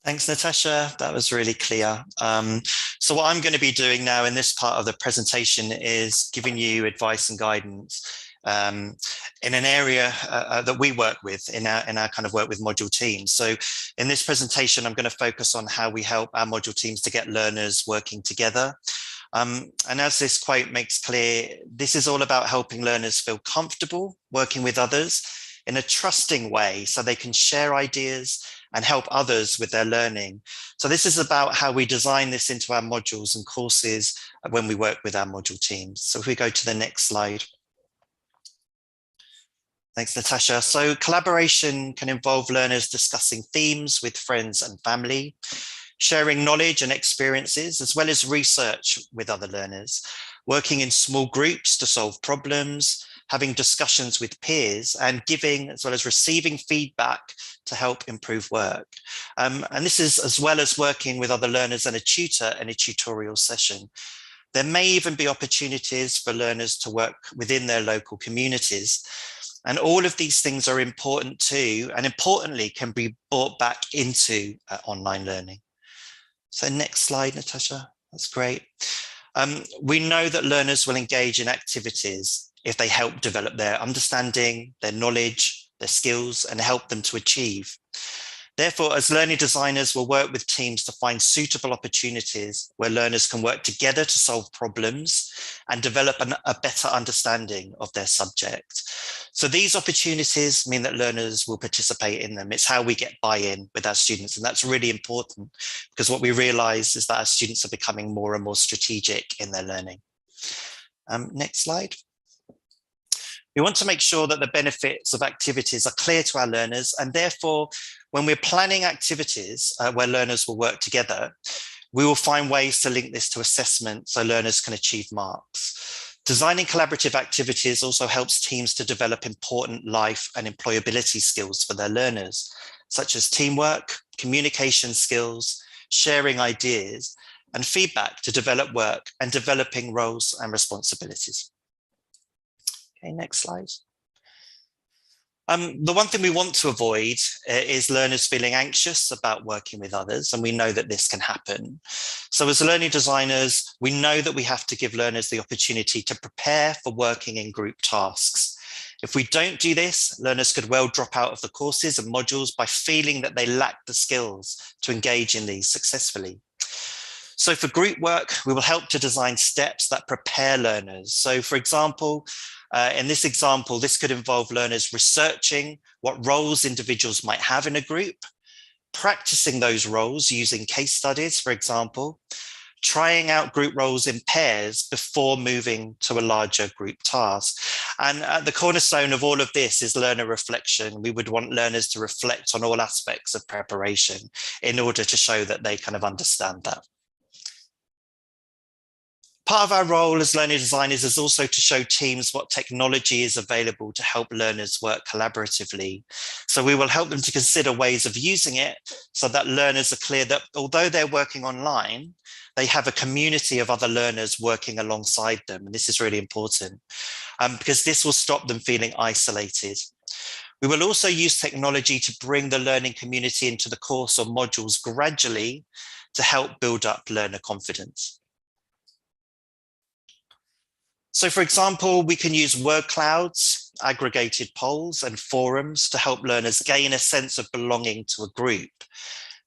Thanks, Natasha. That was really clear. So what I'm going to be doing now in this part of the presentation is giving you advice and guidance in an area that we work with in our kind of work with module teams. So in this presentation, I'm going to focus on how we help our module teams to get learners working together. And as this quote makes clear, this is all about helping learners feel comfortable working with others in a trusting way so they can share ideas and help others with their learning. So this is about how we design this into our modules and courses when we work with our module teams. So if we go to the next slide. Thanks, Natasha. So collaboration can involve learners discussing themes with friends and family, sharing knowledge and experiences, as well as research with other learners, working in small groups to solve problems, having discussions with peers, and giving as well as receiving feedback to help improve work. And this is as well as working with other learners and a tutor in a tutorial session. There may even be opportunities for learners to work within their local communities. And all of these things are important too, and importantly can be brought back into online learning. So next slide, Natasha, that's great. We know that learners will engage in activities if they help develop their understanding, their knowledge, their skills, and help them to achieve. Therefore, as learning designers, we'll work with teams to find suitable opportunities where learners can work together to solve problems and develop a better understanding of their subject. So these opportunities mean that learners will participate in them. It's how we get buy-in with our students, and that's really important because what we realize is that our students are becoming more and more strategic in their learning. Next slide. We want to make sure that the benefits of activities are clear to our learners, and therefore, when we're planning activities where learners will work together, we will find ways to link this to assessment so learners can achieve marks. Designing collaborative activities also helps teams to develop important life and employability skills for their learners, such as teamwork, communication skills, sharing ideas, and feedback to develop work and developing roles and responsibilities. Okay, next slide. The one thing we want to avoid is learners feeling anxious about working with others, and we know that this can happen. So as learning designers, we know that we have to give learners the opportunity to prepare for working in group tasks. If we don't do this, learners could well drop out of the courses and modules by feeling that they lack the skills to engage in these successfully. So for group work, we will help to design steps that prepare learners. So for example, in this example, this could involve learners researching what roles individuals might have in a group, practicing those roles using case studies, for example, trying out group roles in pairs before moving to a larger group task. And at the cornerstone of all of this is learner reflection. We would want learners to reflect on all aspects of preparation in order to show that they kind of understand that. Part of our role as learning designers is also to show teams what technology is available to help learners work collaboratively. So we will help them to consider ways of using it so that learners are clear that although they're working online, they have a community of other learners working alongside them. And this is really important because this will stop them feeling isolated. We will also use technology to bring the learning community into the course or modules gradually to help build up learner confidence. So for example, we can use word clouds, aggregated polls and forums to help learners gain a sense of belonging to a group.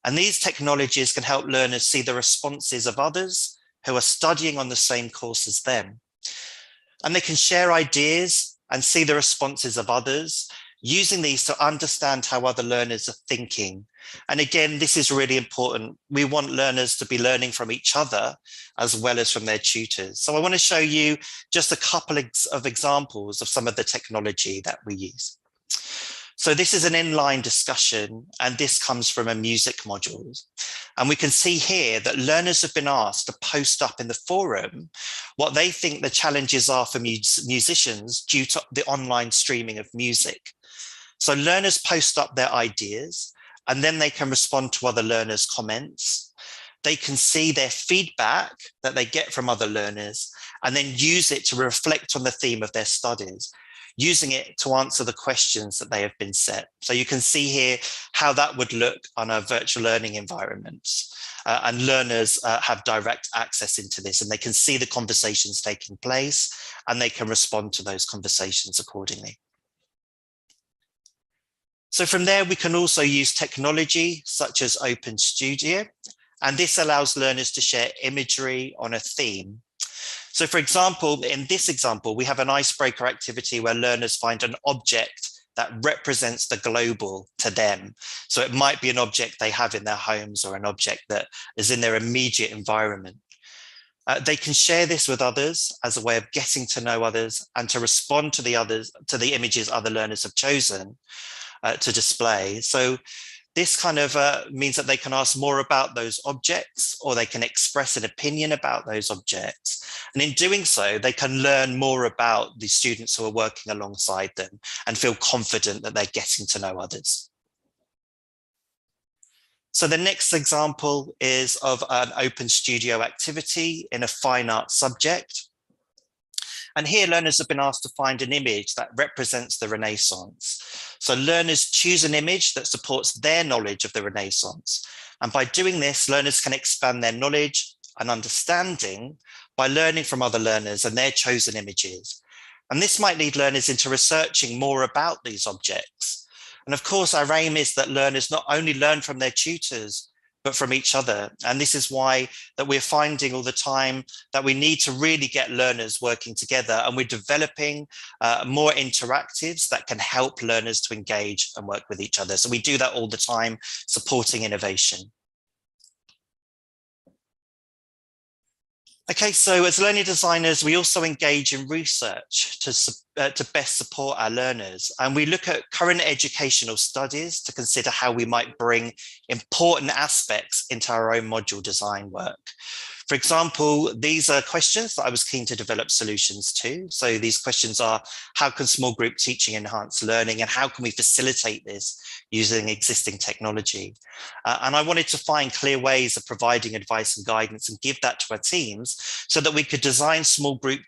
And these technologies can help learners see the responses of others who are studying on the same course as them. And they can share ideas and see the responses of others, using these to understand how other learners are thinking. And again, this is really important. We want learners to be learning from each other as well as from their tutors. So I want to show you just a couple of examples of some of the technology that we use. So this is an inline discussion, and this comes from a music module. And we can see here that learners have been asked to post up in the forum what they think the challenges are for musicians due to the online streaming of music. So learners post up their ideas, and then they can respond to other learners' comments. They can see their feedback that they get from other learners, and then use it to reflect on the theme of their studies. using it to answer the questions that they have been set. So you can see here how that would look on a virtual learning environment. And learners have direct access into this, and they can see the conversations taking place, and they can respond to those conversations accordingly. So from there, we can also use technology such as Open Studio, and this allows learners to share imagery on a theme. So for example, in this example, we have an icebreaker activity where learners find an object that represents the global to them. So it might be an object they have in their homes or an object that is in their immediate environment. They can share this with others as a way of getting to know others and to respond to the images other learners have chosen to display. So this kind of means that they can ask more about those objects, or they can express an opinion about those objects. And in doing so, they can learn more about the students who are working alongside them and feel confident that they're getting to know others. So the next example is of an Open Studio activity in a fine art subject. And here learners have been asked to find an image that represents the Renaissance. So learners choose an image that supports their knowledge of the Renaissance. And by doing this, learners can expand their knowledge and understanding by learning from other learners and their chosen images. And this might lead learners into researching more about these objects. And of course, our aim is that learners not only learn from their tutors, but from each other. And this is why that we're finding all the time that we need to really get learners working together, and we're developing more interactives that can help learners to engage and work with each other. So we do that all the time, supporting innovation. Okay, so as learning designers, we also engage in research to best support our learners. And we look at current educational studies to consider how we might bring important aspects into our own module design work. For example, these are questions that I was keen to develop solutions to. So these questions are, how can small group teaching enhance learning, and how can we facilitate this using existing technology? And I wanted to find clear ways of providing advice and guidance and give that to our teams so that we could design small group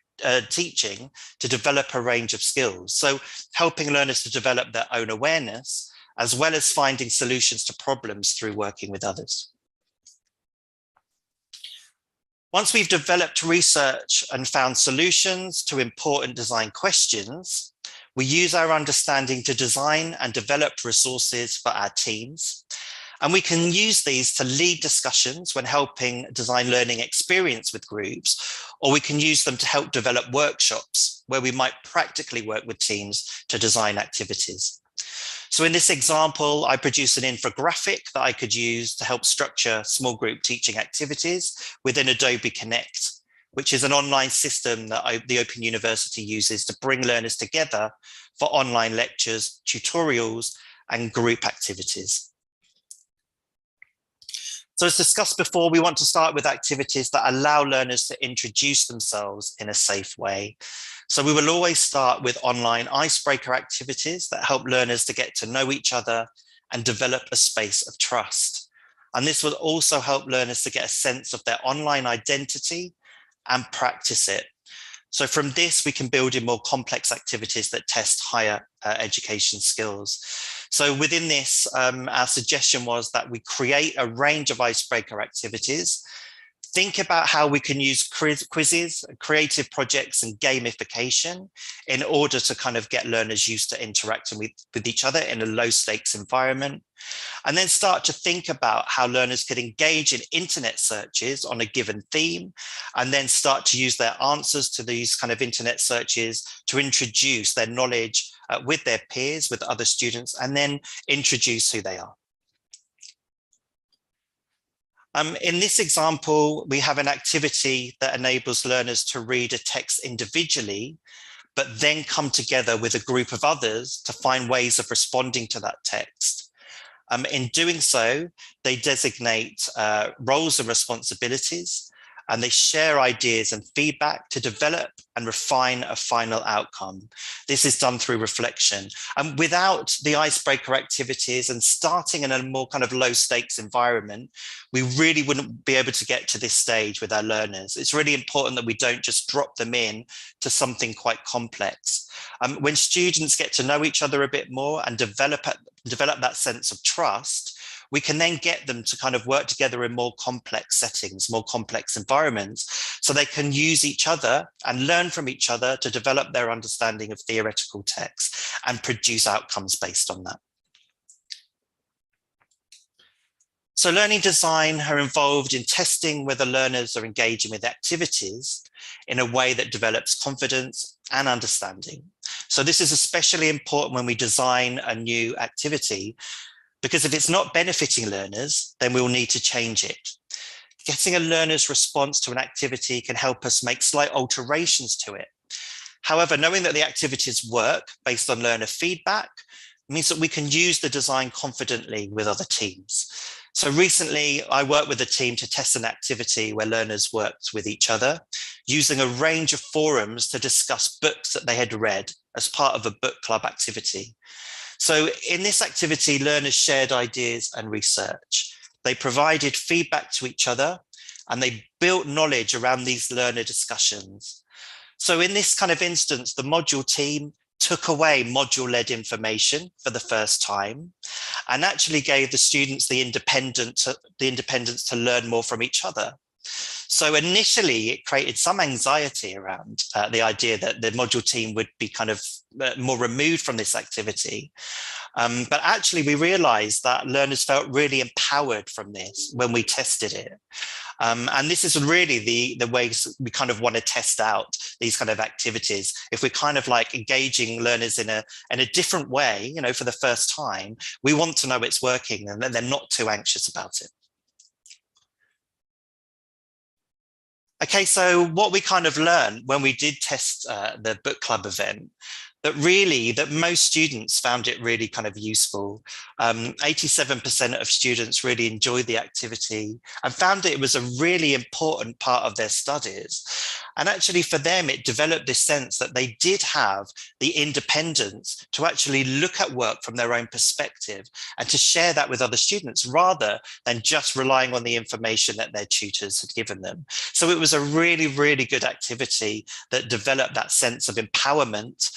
teaching to develop a range of skills. So helping learners to develop their own awareness, as well as finding solutions to problems through working with others. Once we've developed research and found solutions to important design questions, we use our understanding to design and develop resources for our teams. And we can use these to lead discussions when helping design learning experience with groups, or we can use them to help develop workshops where we might practically work with teams to design activities. So in this example, I produced an infographic that I could use to help structure small group teaching activities within Adobe Connect, which is an online system that the Open University uses to bring learners together for online lectures, tutorials, and group activities. So as discussed before, we want to start with activities that allow learners to introduce themselves in a safe way. So we will always start with online icebreaker activities that help learners to get to know each other and develop a space of trust. And this will also help learners to get a sense of their online identity and practice it. So from this, we can build in more complex activities that test higher education skills. So within this, our suggestion was that we create a range of icebreaker activities, think about how we can use quizzes, creative projects, and gamification in order to kind of get learners used to interacting with each other in a low stakes environment. And then start to think about how learners could engage in internet searches on a given theme, and then start to use their answers to these kind of internet searches to introduce their knowledge with their peers, with other students, and then introduce who they are. In this example, we have an activity that enables learners to read a text individually, but then come together with a group of others to find ways of responding to that text. In doing so, they designate roles and responsibilities, and they share ideas and feedback to develop and refine a final outcome. This is done through reflection. And without the icebreaker activities and starting in a more kind of low stakes environment, we really wouldn't be able to get to this stage with our learners. It's really important that we don't just drop them in to something quite complex. When students get to know each other a bit more and develop that sense of trust, we can then get them to kind of work together in more complex settings, more complex environments, so they can use each other and learn from each other to develop their understanding of theoretical texts and produce outcomes based on that. So learning design are involved in testing whether learners are engaging with activities in a way that develops confidence and understanding. So this is especially important when we design a new activity, because if it's not benefiting learners, then we'll need to change it. Getting a learner's response to an activity can help us make slight alterations to it. However, knowing that the activities work based on learner feedback means that we can use the design confidently with other teams. So recently, I worked with a team to test an activity where learners worked with each other, using a range of forums to discuss books that they had read as part of a book club activity. So in this activity, learners shared ideas and research. They provided feedback to each other, and they built knowledge around these learner discussions. So in this kind of instance, the module team took away module-led information for the first time and actually gave the students the independence to learn more from each other. So initially, it created some anxiety around the idea that the module team would be kind of more removed from this activity. But actually, we realized that learners felt really empowered from this when we tested it. And this is really the ways we kind of want to test out these kind of activities. If we're kind of like engaging learners in a different way, you know, for the first time, we want to know it's working and that they're not too anxious about it. Okay, so what we kind of learned when we did test the book club event, that most students found it really kind of useful. 87% of students really enjoyed the activity and found that it was a really important part of their studies. And actually for them, it developed this sense that they did have the independence to actually look at work from their own perspective and to share that with other students rather than just relying on the information that their tutors had given them. So it was a really, really good activity that developed that sense of empowerment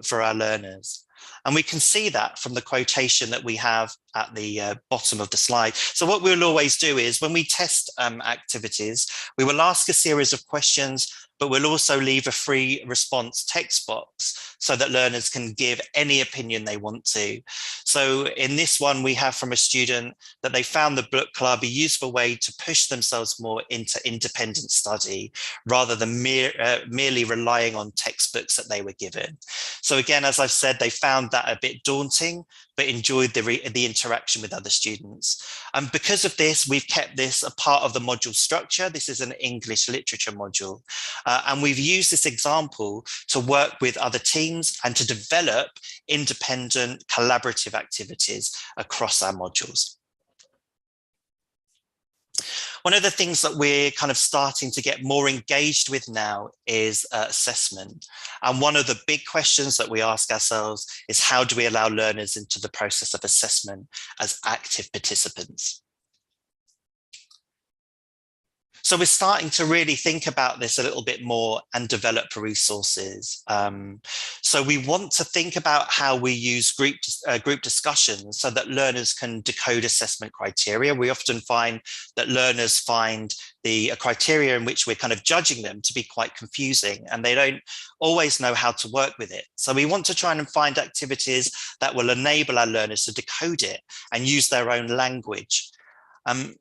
for our learners. And we can see that from the quotation that we have at the bottom of the slide. So what we'll always do is when we test activities, we will ask a series of questions, but we'll also leave a free response text box so that learners can give any opinion they want to. So in this one, we have from a student that they found the book club a useful way to push themselves more into independent study rather than merely relying on textbooks that they were given. So again, as I've said, they found that a bit daunting, but enjoyed the interaction with other students. And because of this, we've kept this a part of the module structure. This is an English literature module. And we've used this example to work with other teams and to develop independent collaborative activities across our modules. One of the things that we're kind of starting to get more engaged with now is assessment. And one of the big questions that we ask ourselves is how do we allow learners into the process of assessment as active participants? So we're starting to really think about this a little bit more and develop resources. So we want to think about how we use group discussions so that learners can decode assessment criteria. We often find that learners find the criteria in which we're kind of judging them to be quite confusing, and they don't always know how to work with it. So we want to try and find activities that will enable our learners to decode it and use their own language.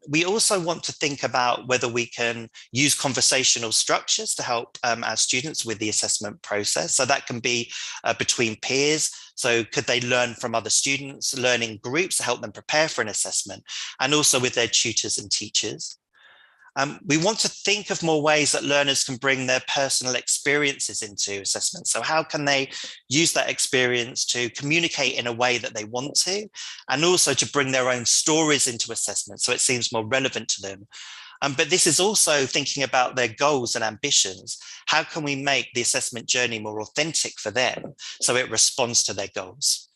We also want to think about whether we can use conversational structures to help our students with the assessment process. So that can be between peers. So could they learn from other students, learning groups to help them prepare for an assessment, and also with their tutors and teachers. We want to think of more ways that learners can bring their personal experiences into assessment. So how can they use that experience to communicate in a way that they want to, and also to bring their own stories into assessment so it seems more relevant to them. But this is also thinking about their goals and ambitions. How can we make the assessment journey more authentic for them so it responds to their goals?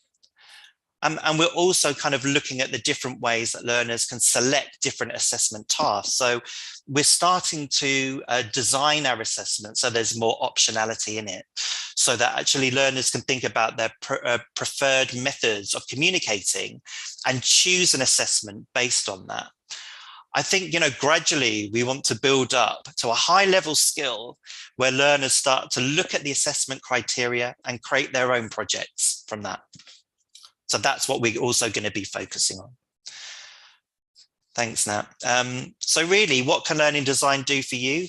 And we're also kind of looking at the different ways that learners can select different assessment tasks. So we're starting to design our assessment so there's more optionality in it, so that actually learners can think about their preferred methods of communicating and choose an assessment based on that. I think, gradually we want to build up to a high level skill where learners start to look at the assessment criteria and create their own projects from that. So that's what we're also going to be focusing on. Thanks, Nat. So really, what can learning design do for you?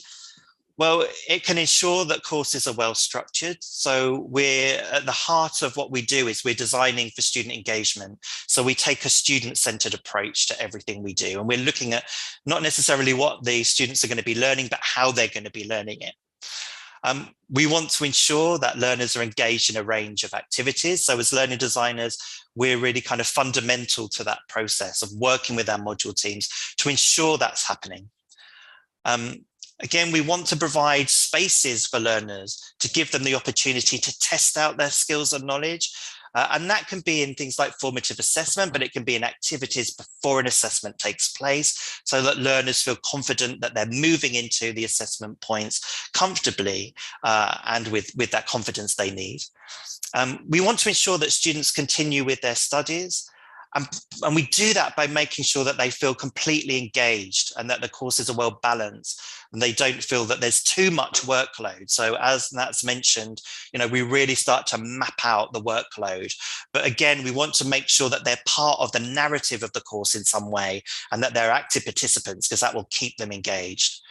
Well, it can ensure that courses are well structured. So we're at the heart of what we do is we're designing for student engagement. So we take a student-centered approach to everything we do. And we're looking at not necessarily what the students are going to be learning, but how they're going to be learning it. We want to ensure that learners are engaged in a range of activities. So as learning designers, we're really kind of fundamental to that process of working with our module teams to ensure that's happening. Again, we want to provide spaces for learners to give them the opportunity to test out their skills and knowledge. And that can be in things like formative assessment, but it can be in activities before an assessment takes place, so that learners feel confident that they're moving into the assessment points comfortably and with that confidence they need. We want to ensure that students continue with their studies. And we do that by making sure that they feel completely engaged and that the courses are well balanced and they don't feel that there's too much workload. So as Nat's mentioned, we really start to map out the workload. But again, we want to make sure that they're part of the narrative of the course in some way and that they're active participants, because that will keep them engaged.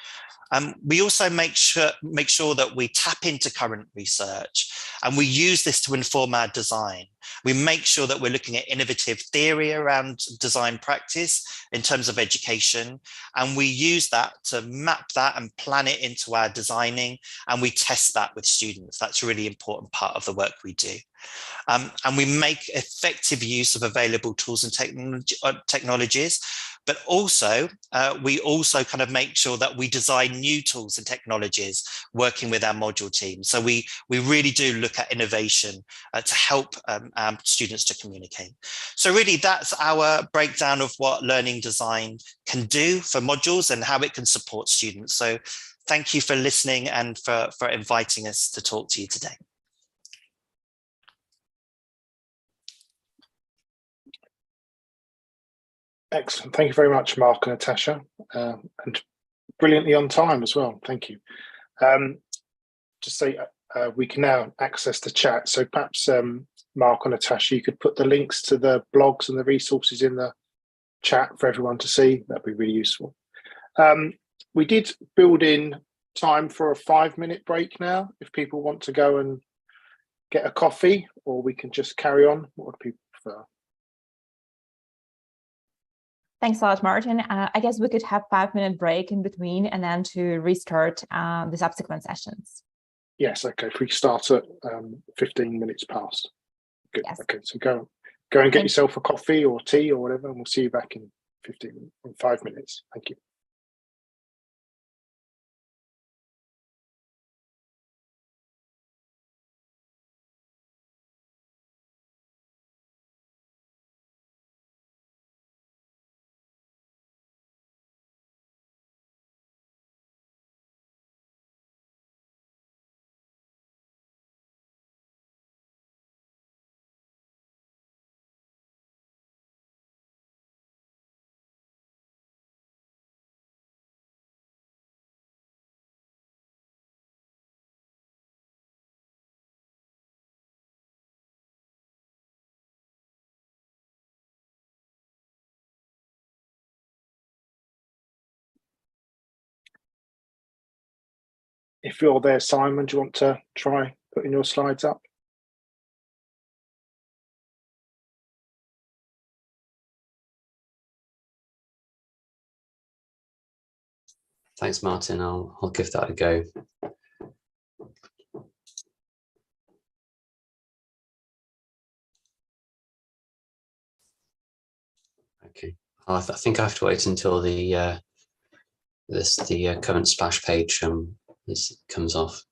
We also make sure that we tap into current research and we use this to inform our design. We make sure that we're looking at innovative theory around design practice in terms of education, and we use that to map that and plan it into our designing, and we test that with students. That's a really important part of the work we do. And we make effective use of available tools and technologies, but also we also kind of make sure that we design new tools and technologies working with our module team. So we really do look at innovation to help our students to communicate. So really that's our breakdown of what learning design can do for modules and how it can support students. So thank you for listening and for inviting us to talk to you today. Excellent. Thank you very much, Mark and Natasha, and brilliantly on time as well. Thank you. Just say we can now access the chat. So perhaps Mark and Natasha, you could put the links to the blogs and the resources in the chat for everyone to see. That'd be really useful. We did build in time for a 5-minute break now, if people want to go and get a coffee, or we can just carry on. What would people prefer? Thanks a lot, Martin. I guess we could have 5-minute break in between and then to restart the subsequent sessions. Yes, okay. If we start at 15 minutes past. Good. Yes. Okay, so go and get yourself a coffee or tea or whatever, and we'll see you back in 5 minutes. Thank you. If you're there, Simon, do you want to try putting your slides up? Thanks, Martin. I'll give that a go. Okay. I think I have to wait until the the current splash page comes off.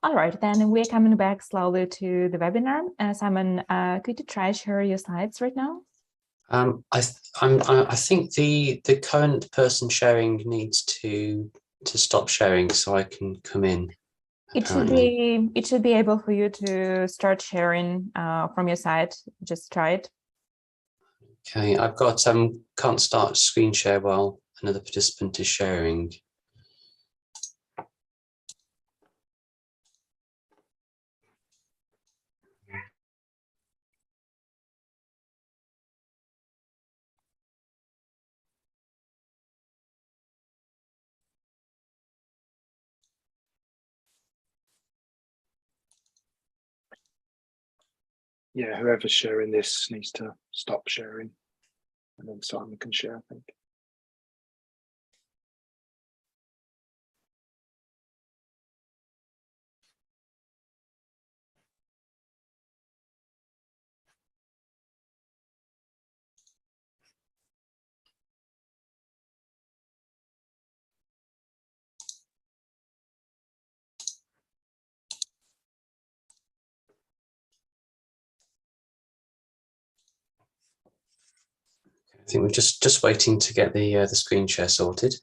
All right, then we're coming back slowly to the webinar. Simon, could you try share your slides right now? I think the current person sharing needs to stop sharing so I can come in. It should be able for you to start sharing from your side. Just try it. Okay, I've got can't start screen share while another participant is sharing. Yeah, whoever's sharing this needs to stop sharing, and then Simon can share, I think. I think we're just waiting to get the screen share sorted.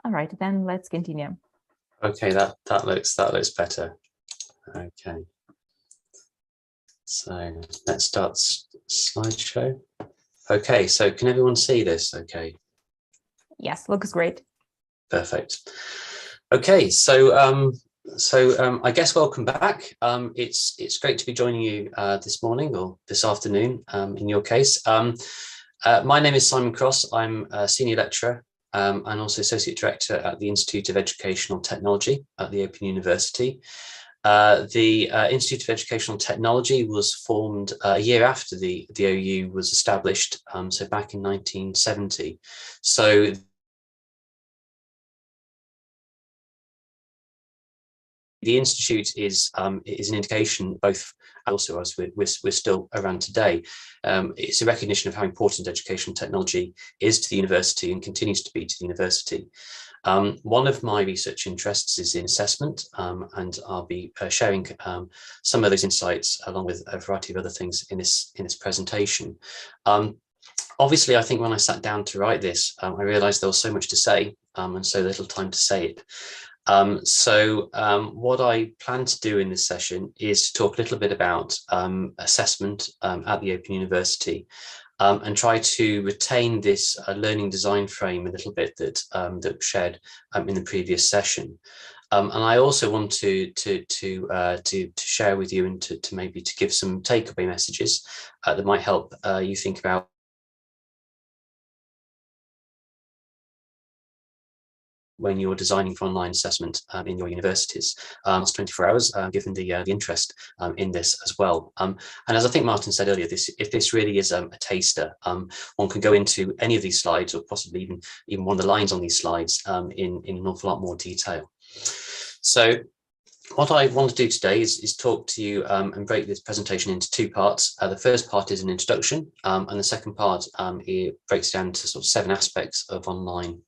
All right, then let's continue. Okay, that looks better. Okay. So let's start slideshow. Okay, so can everyone see this? Okay. Yes, looks great. Perfect. Okay, so I guess welcome back. It's great to be joining you this morning or this afternoon in your case. My name is Simon Cross. I'm a senior lecturer and also associate director at the Institute of Educational Technology at the Open University. The Institute of Educational Technology was formed a year after the OU was established, so back in 1970. So the Institute is an indication, both also as we're still around today. It's a recognition of how important educational technology is to the university and continues to be to the university. One of my research interests is in assessment, and I'll be sharing some of those insights along with a variety of other things in this presentation. Obviously, I think when I sat down to write this, I realized there was so much to say and so little time to say it. What I plan to do in this session is to talk a little bit about assessment at the Open University and try to retain this learning design frame a little bit that was shared in the previous session. And I also want to share with you and to maybe to give some takeaway messages that might help you think about when you're designing for online assessment in your universities. It's 24 hours, given the interest in this as well. And as I think Martin said earlier, if this really is a taster, one can go into any of these slides or possibly even one of the lines on these slides in an awful lot more detail. So what I want to do today is talk to you and break this presentation into two parts. The first part is an introduction, and the second part it breaks down to sort of 7 aspects of online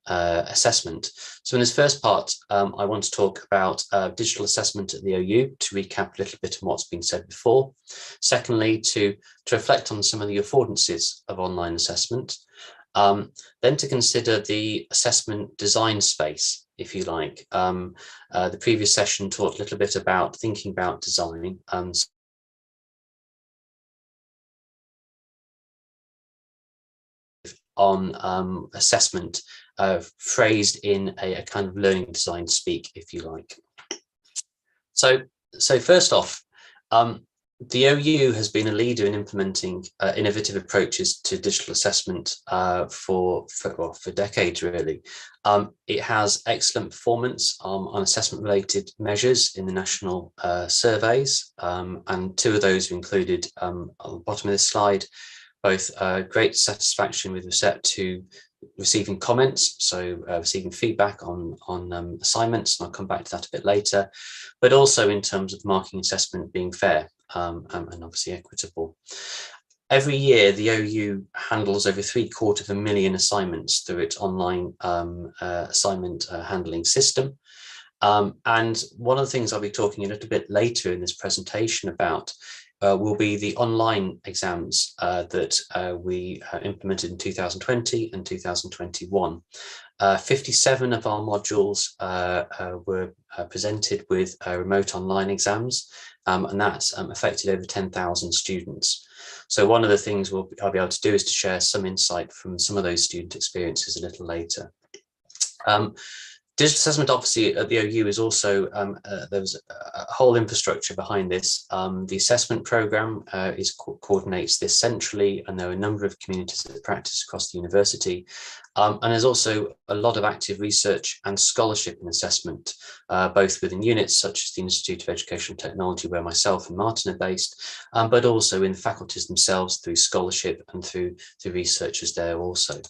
assessment. So in this first part, I want to talk about digital assessment at the OU, to recap a little bit on what's been said before. Secondly, to reflect on some of the affordances of online assessment. Then to consider the assessment design space, if you like. The previous session talked a little bit about thinking about design. On assessment phrased in a kind of learning design speak, if you like. So first off, the OU has been a leader in implementing innovative approaches to digital assessment for decades, really. It has excellent performance on assessment-related measures in the national surveys, and 2 of those are included on the bottom of this slide. Both great satisfaction with respect to receiving comments, so receiving feedback on assignments, and I'll come back to that a bit later, but also in terms of marking assessment being fair and obviously equitable. Every year, the OU handles over 750,000 assignments through its online assignment handling system. And one of the things I'll be talking a little bit later in this presentation about will be the online exams that we implemented in 2020 and 2021. 57 of our modules were presented with remote online exams, and that's affected over 10,000 students. So one of the things I'll be able to do is to share some insight from some of those student experiences a little later. Digital assessment, obviously, at the OU is also, there's a whole infrastructure behind this. The assessment program coordinates this centrally, and there are a number of communities that practice across the university. And there's also a lot of active research and scholarship in assessment, both within units such as the Institute of Educational Technology, where myself and Martin are based, but also in the faculties themselves through scholarship and through researchers there also.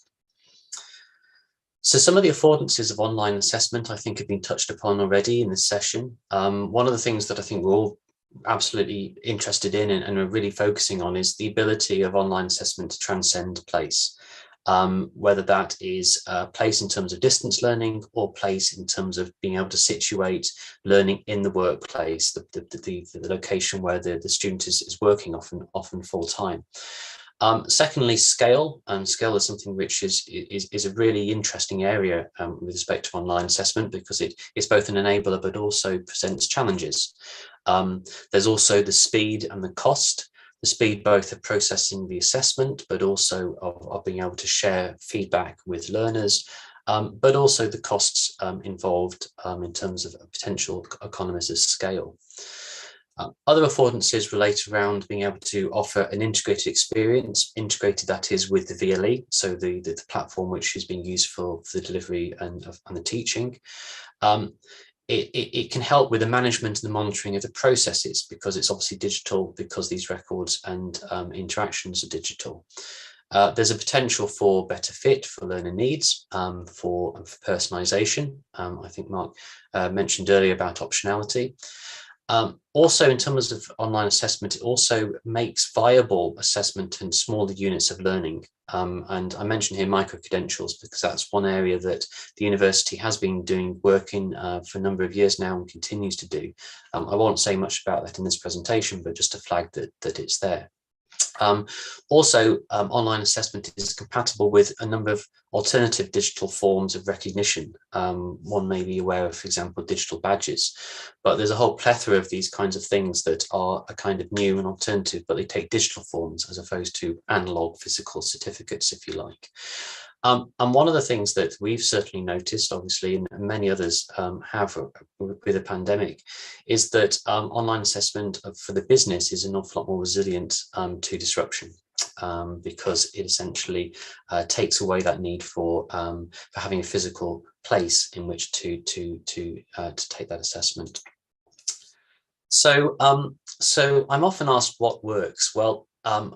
So some of the affordances of online assessment, I think, have been touched upon already in this session. One of the things that I think we're all absolutely interested in and are really focusing on is the ability of online assessment to transcend place, whether that is place in terms of distance learning or place in terms of being able to situate learning in the workplace, the location where the student is working often full time. Secondly, scale, and scale is something which is a really interesting area with respect to online assessment, because it's both an enabler but also presents challenges. There's also the speed and the cost. The speed both of processing the assessment, but also of being able to share feedback with learners, but also the costs involved in terms of potential economies of scale. Other affordances relate around being able to offer an integrated experience, integrated that is with the VLE, so the platform which is being used for the delivery and the teaching. It can help with the management and the monitoring of the processes, because it's obviously digital, because these records and interactions are digital. There's a potential for better fit for learner needs, for personalization. I think Mark mentioned earlier about optionality. Also, in terms of online assessment, it also makes viable assessment in smaller units of learning. And I mentioned here micro-credentials, because that's one area that the university has been doing work in for a number of years now and continues to do. I won't say much about that in this presentation, but just to flag that it's there. Also, online assessment is compatible with a number of alternative digital forms of recognition. One may be aware of, for example, digital badges, but there's a whole plethora of these kinds of things that are a kind of new and alternative, but they take digital forms as opposed to analog physical certificates, if you like. And one of the things that we've certainly noticed, obviously, and many others have with the pandemic, is that online assessment for the business is an awful lot more resilient to disruption, because it essentially takes away that need for having a physical place in which to take that assessment. So I'm often asked what works. Well,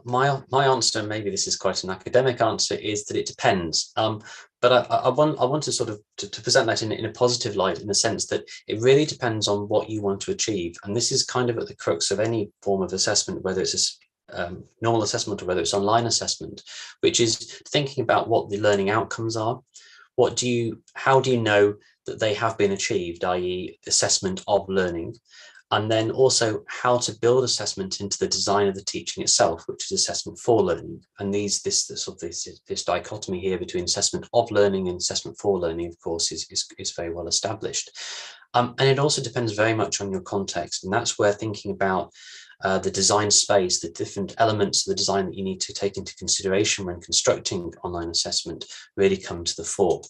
my answer, maybe this is quite an academic answer, is that it depends. But I want to sort of to present that in a positive light, in the sense that it really depends on what you want to achieve. And this is kind of at the crux of any form of assessment, whether it's a normal assessment or whether it's online assessment, which is thinking about what the learning outcomes are. How do you know that they have been achieved, i.e. assessment of learning? And then also how to build assessment into the design of the teaching itself, which is assessment for learning. And this dichotomy here between assessment of learning and assessment for learning, of course, is very well established. And it also depends very much on your context. And that's where thinking about the design space, the different elements of the design that you need to take into consideration when constructing online assessment really come to the fore.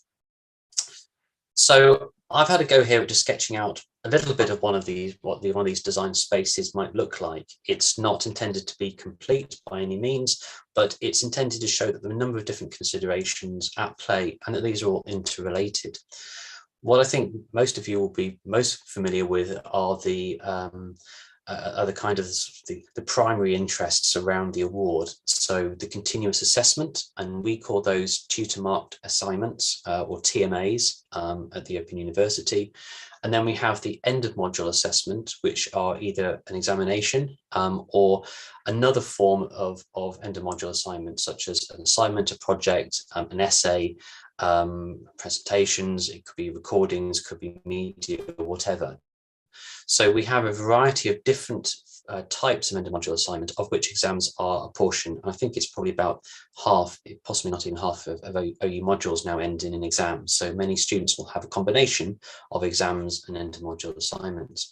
So I've had a go here at just sketching out a little bit of what one of these design spaces might look like. It's not intended to be complete by any means, but it's intended to show that there are a number of different considerations at play and that these are all interrelated. What I think most of you will be most familiar with are the are the kind of the primary interests around the award. So the continuous assessment, and we call those tutor marked assignments or TMAs at the Open University. And then we have the end of module assessment, which are either an examination or another form of end of module assignment, such as an assignment, a project, an essay, presentations, it could be recordings, could be media, or whatever. So we have a variety of different types of end of module assignment, of which exams are a portion. And I think it's probably about half, possibly not even half of OU modules now end in an exam. So many students will have a combination of exams and end of module assignments.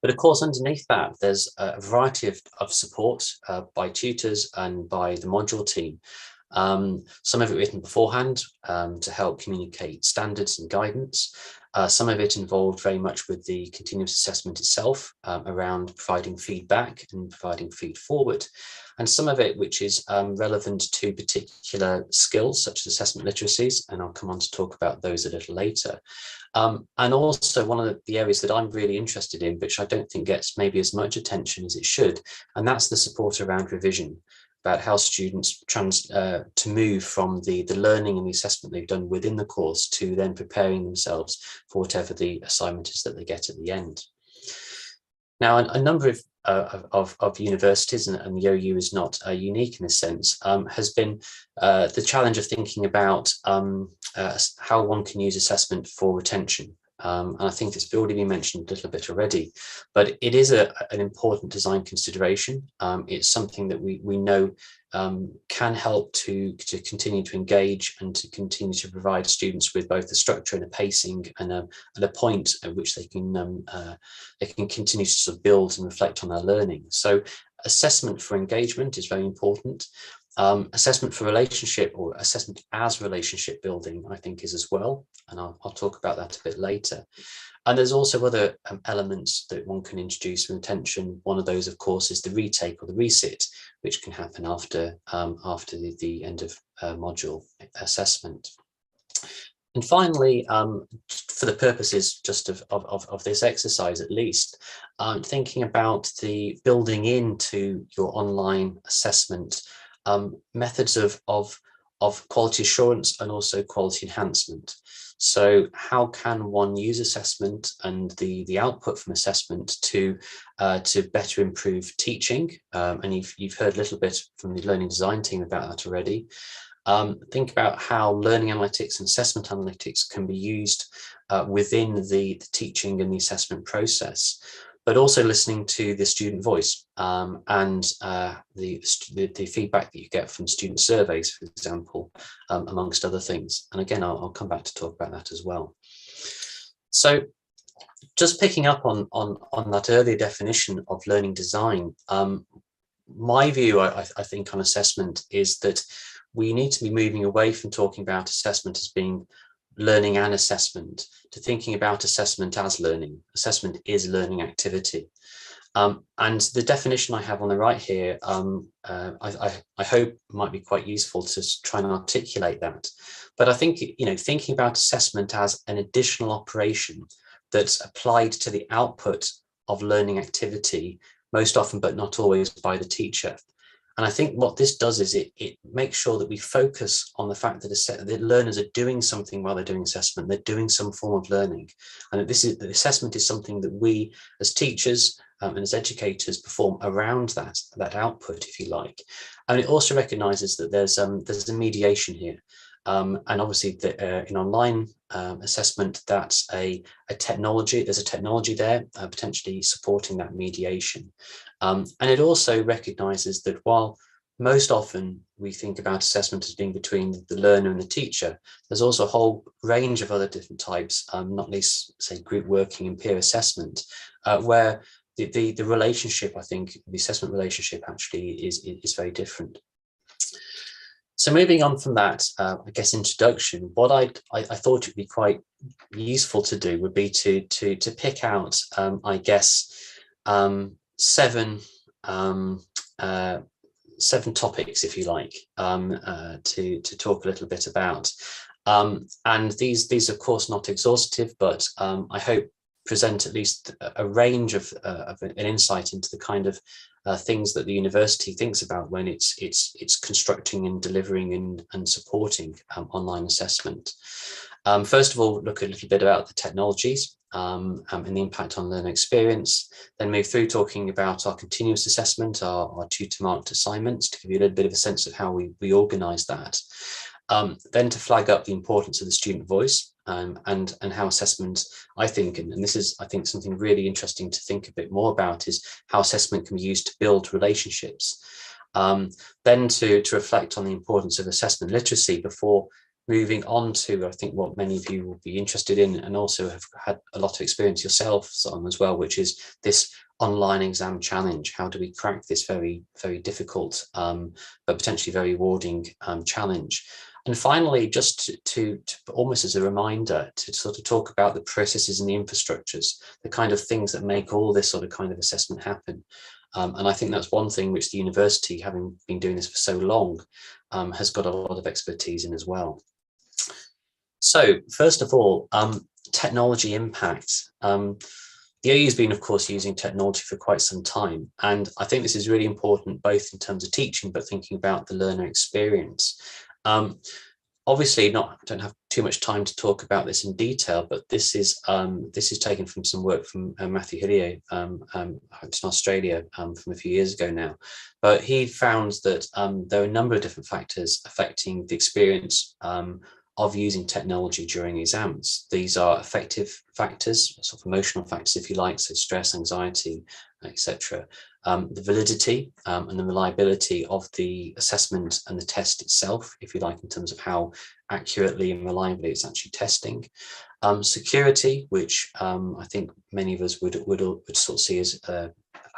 But of course, underneath that, there's a variety of support by tutors and by the module team. Some of it written beforehand to help communicate standards and guidance. Some of it involved very much with the continuous assessment itself around providing feedback and providing feed forward. And some of it which is relevant to particular skills such as assessment literacies, and I'll come on to talk about those a little later. And also one of the areas that I'm really interested in, which I don't think gets maybe as much attention as it should, and that's the support around revision, about how students to move from the learning and the assessment they've done within the course to then preparing themselves for whatever the assignment is that they get at the end. Now, a number of universities, and the OU is not unique in this sense, has been the challenge of thinking about how one can use assessment for retention. And I think it's already been mentioned a little bit already, but it is an important design consideration. It's something that we know can help to continue to engage and to continue to provide students with both the structure and a pacing and a point at which they can continue to sort of build and reflect on their learning. So assessment for engagement is very important. Assessment for relationship, or assessment as relationship building, I think is as well, and I'll talk about that a bit later. And there's also other elements that one can introduce in retention. One of those, of course, is the retake or the resit, which can happen after the end of module assessment. And finally, for the purposes just of this exercise at least, thinking about the building into your online assessment methods of quality assurance and also quality enhancement. So how can one use assessment and the output from assessment to better improve teaching? And you've heard a little bit from the learning design team about that already. Think about how learning analytics and assessment analytics can be used within the teaching and the assessment process, but also listening to the student voice and the feedback that you get from student surveys, for example, amongst other things. And again, I'll come back to talk about that as well. So just picking up on that earlier definition of learning design, my view, I think, on assessment is that we need to be moving away from talking about assessment as being learning and assessment to thinking about assessment as learning. Assessment is learning activity. And the definition I have on the right here, I hope might be quite useful to try and articulate that. But I think, thinking about assessment as an additional operation that's applied to the output of learning activity, most often but not always by the teacher. And I think what this does is it makes sure that we focus on the fact that learners are doing something while they're doing assessment. They're doing some form of learning, and the assessment is something that we as teachers and as educators perform around that output, if you like. And it also recognises that there's a mediation here. And obviously in online assessment, that's a technology. There's a technology there potentially supporting that mediation. And it also recognises that while most often we think about assessment as being between the learner and the teacher, there's also a whole range of other different types, not least, say, group working and peer assessment, where the relationship, I think, the assessment relationship actually is very different. So moving on from that, I guess, introduction, what I thought it would be quite useful to do would be to pick out, I guess, seven topics, if you like, to talk a little bit about. And these of course not exhaustive, but I hope present at least a range of an insight into the kind of things that the university thinks about when it's constructing and delivering and supporting online assessment. First of all, look a little bit about the technologies and the impact on learner experience, then move through talking about our continuous assessment, our tutor-marked assignments, to give you a little bit of a sense of how we organise that. Then to flag up the importance of the student voice and how assessment, I think, and this is, I think, something really interesting to think a bit more about, is how assessment can be used to build relationships. Then to reflect on the importance of assessment literacy before moving on to, I think, what many of you will be interested in and also have had a lot of experience yourselves on as well, which is this online exam challenge. How do we crack this very, very difficult but potentially very rewarding challenge? And finally, just to almost as a reminder, to sort of talk about the processes and the infrastructures, the kind of things that make all this sort of kind of assessment happen. And I think that's one thing which the university, having been doing this for so long, has got a lot of expertise in as well. So first of all, technology impact. The OU has been, of course, using technology for quite some time. And I think this is really important, both in terms of teaching, but thinking about the learner experience. Obviously, don't have too much time to talk about this in detail, but this is taken from some work from Matthew Hillier in Australia from a few years ago now. But he found that there are a number of different factors affecting the experience of using technology during exams. These are affective factors, sort of emotional factors, if you like, so stress, anxiety, etc. The validity and the reliability of the assessment and the test itself, if you like, in terms of how accurately and reliably it's actually testing. Security, which I think many of us would sort of see as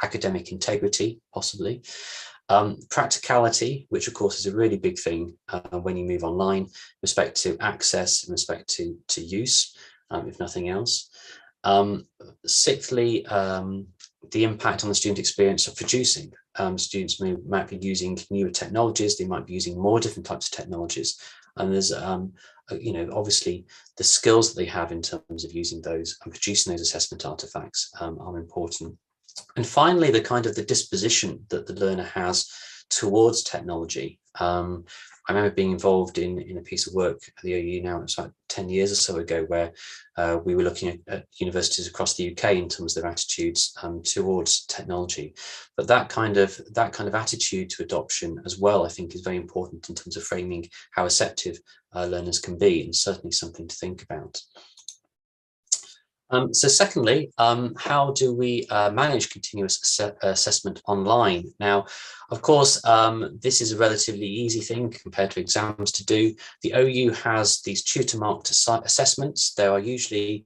academic integrity, possibly. Practicality, which of course is a really big thing when you move online, respect to access and respect to use, if nothing else. Sixthly, the impact on the student experience of producing. Students might be using newer technologies, they might be using more different types of technologies, and there's obviously the skills that they have in terms of using those and producing those assessment artifacts are important. And finally, the kind of the disposition that the learner has towards technology. I remember being involved in a piece of work at the OU now, it's like 10 years or so ago, where we were looking at universities across the UK in terms of their attitudes towards technology. But that kind of attitude to adoption as well, I think, is very important in terms of framing how receptive learners can be, and certainly something to think about. So secondly, how do we manage continuous assessment online? Now, of course, this is a relatively easy thing compared to exams to do. The OU has these tutor-marked assessments. There are usually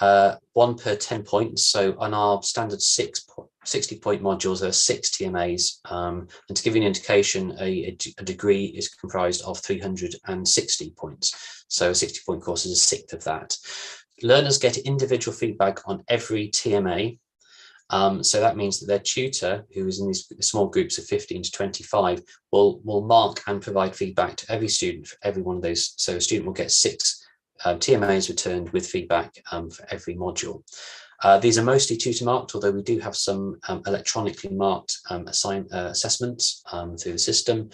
1 per 10 points. So on our standard 60-point modules, there are 6 TMAs. And to give you an indication, a degree is comprised of 360 points. So a 60-point course is a sixth of that. Learners get individual feedback on every TMA. So that means that their tutor, who is in these small groups of 15 to 25, will mark and provide feedback to every student for every one of those. So a student will get 6 TMAs returned with feedback for every module. These are mostly tutor marked, although we do have some electronically marked assessments through the system.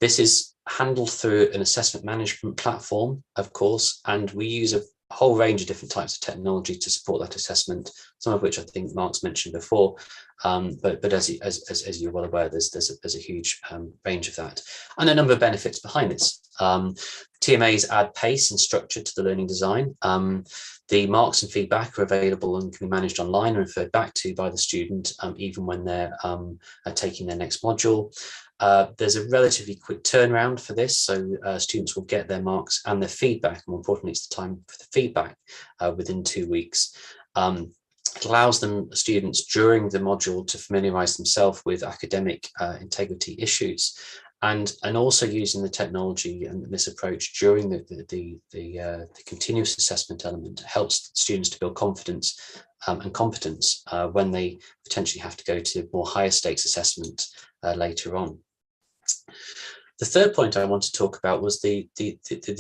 This is handled through an assessment management platform, of course, and we use a whole range of different types of technology to support that assessment, some of which I think Mark's mentioned before, but as you're well aware, there's a huge range of that, and a number of benefits behind this. TMAs add pace and structure to the learning design. The marks and feedback are available and can be managed online and referred back to by the student, even when they're taking their next module. There's a relatively quick turnaround for this, so students will get their marks and their feedback, and more importantly, it's the time for the feedback within 2 weeks. It allows students during the module to familiarise themselves with academic integrity issues, and also using the technology and this approach during the continuous assessment element helps students to build confidence and competence when they potentially have to go to more higher stakes assessment later on. The third point I want to talk about was the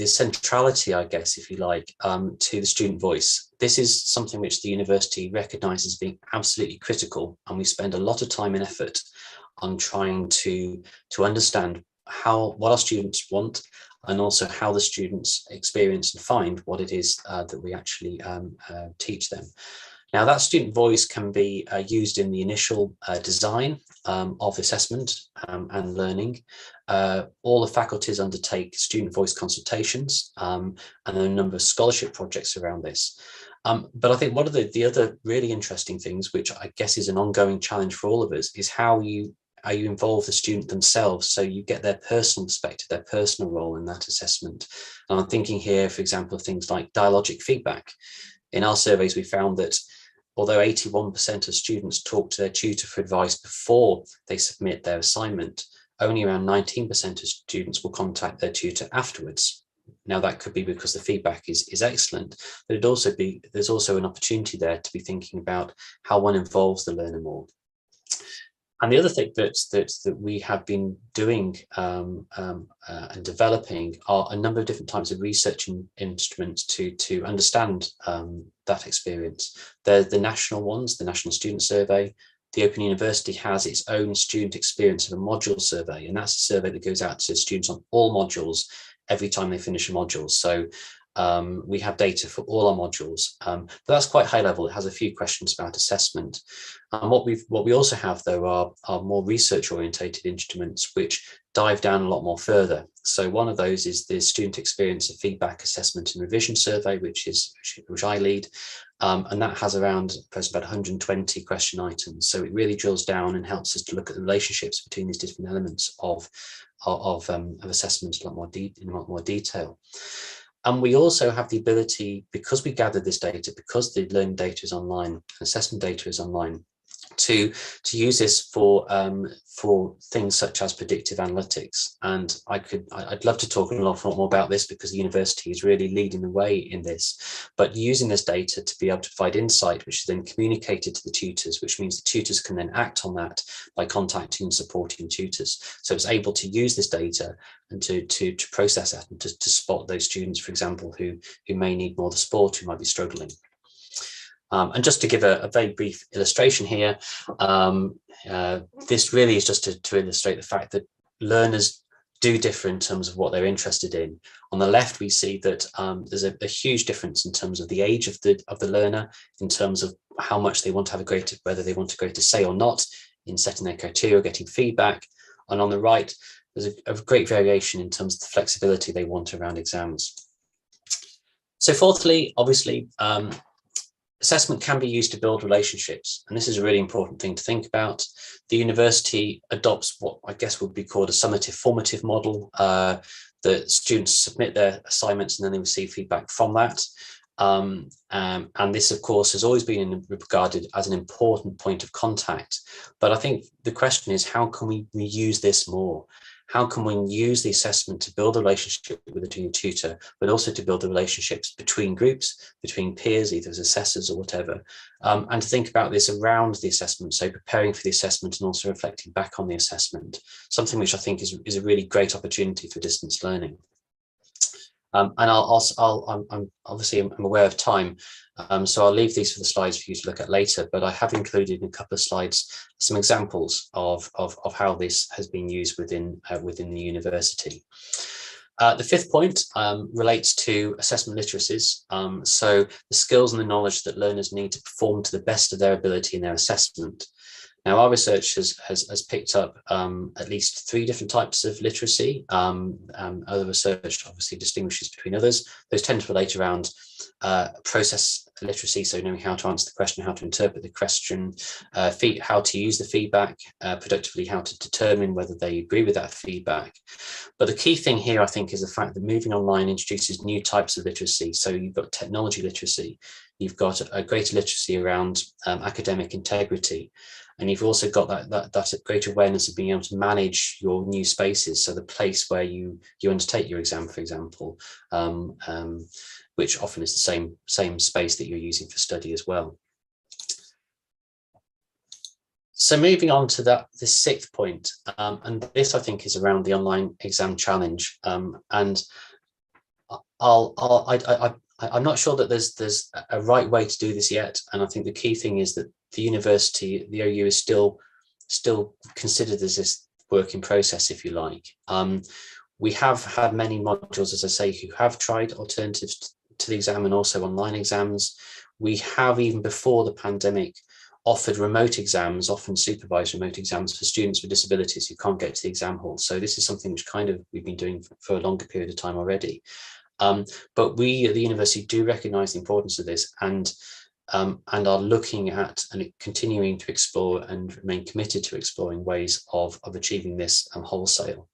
centrality, I guess, if you like, to the student voice. this is something which the university recognises being absolutely critical, and we spend a lot of time and effort on trying to understand what our students want, and also how the students experience and find what it is that we actually teach them. Now, that student voice can be used in the initial design of assessment and learning. All the faculties undertake student voice consultations, and there are a number of scholarship projects around this. But I think one of the other really interesting things, which I guess is an ongoing challenge for all of us, is how you involve the student themselves, so you get their personal perspective, their personal role in that assessment. And I'm thinking here, for example, of things like dialogic feedback. In our surveys, we found that although 81% of students talk to their tutor for advice before they submit their assignment, only around 19% of students will contact their tutor afterwards. Now, that could be because the feedback is excellent, but there's also an opportunity there to be thinking about how one involves the learner more. And the other thing that we have been doing and developing are a number of different types of research instruments to understand that experience. They're the national ones, the National Student Survey. The Open University has its own student experience of a module survey, and that's a survey that goes out to students on all modules every time they finish a module. So we have data for all our modules, but that's quite high level. It has a few questions about assessment. And what we also have, though, are more research orientated instruments which dive down a lot more further. So one of those is the Student Experience of Feedback Assessment and Revision Survey, which I lead, and that has around about 120 question items. So it really drills down and helps us to look at the relationships between these different elements of assessment in a lot more detail. And we also have the ability, because we gather this data, because the learning data is online, assessment data is online, to use this for things such as predictive analytics. And I'd love to talk a lot more about this, because the university is really leading the way in this, but using this data to be able to provide insight, which is then communicated to the tutors, which means the tutors can then act on that by contacting and supporting tutors. So it's able to use this data and to process that and to spot those students, for example, who may need more of the support, who might be struggling. And just to give a very brief illustration here, this really is just to illustrate the fact that learners do differ in terms of what they're interested in. On the left, we see that there's a huge difference in terms of the age of the learner, in terms of how much they want to have whether they want a greater say or not in setting their criteria, getting feedback. And on the right, there's a great variation in terms of the flexibility they want around exams. So fourthly, obviously, assessment can be used to build relationships, and this is a really important thing to think about. The university adopts what I guess would be called a summative formative model. The students submit their assignments and then they receive feedback from that. And this, of course, has always been regarded as an important point of contact. But I think the question is, how can we use this more? How can we use the assessment to build a relationship with the junior tutor, but also to build the relationships between groups, between peers, either as assessors or whatever, and to think about this around the assessment, so preparing for the assessment and also reflecting back on the assessment, something which I think is a really great opportunity for distance learning. And I'm obviously aware of time, so I'll leave these for the slides for you to look at later, but I have included in a couple of slides some examples of how this has been used within the university. The fifth point relates to assessment literacies, so the skills and the knowledge that learners need to perform to the best of their ability in their assessment. Now, our research has picked up at least 3 different types of literacy. Other research obviously distinguishes between others. Those tend to relate around process literacy, so knowing how to answer the question, how to interpret the question, how to use the feedback productively, how to determine whether they agree with that feedback. But the key thing here, I think, is the fact that moving online introduces new types of literacy. So you've got technology literacy, you've got a greater literacy around academic integrity, and you've also got that great awareness of being able to manage your new spaces. So the place where you undertake your exam, for example, which often is the same space that you're using for study as well. So moving on to this 6th point, and this I think is around the online exam challenge. And I'm not sure that there's a right way to do this yet, and I think the key thing is that the university, the OU, is still considered as this work in process, if you like. We have had many modules, as I say, who have tried alternatives to the exam and also online exams. We have, even before the pandemic, offered remote exams, often supervised remote exams for students with disabilities who can't get to the exam hall. So this is something which kind of we've been doing for a longer period of time already. But we at the university do recognise the importance of this, and are looking at and continuing to explore and remain committed to exploring ways of achieving this wholesale.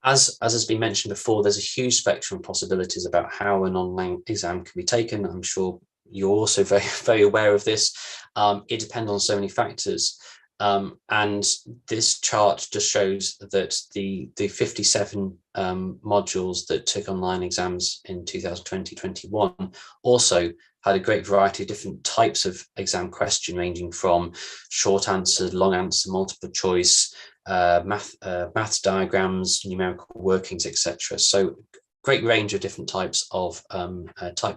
As has been mentioned before, there's a huge spectrum of possibilities about how an online exam can be taken. I'm sure you're also very, very aware of this. It depends on so many factors. And this chart just shows that the 57 modules that took online exams in 2020-21 also had a great variety of different types of exam question, ranging from short answer, long answer, multiple choice, maths diagrams, numerical workings, etc. So great range of different types of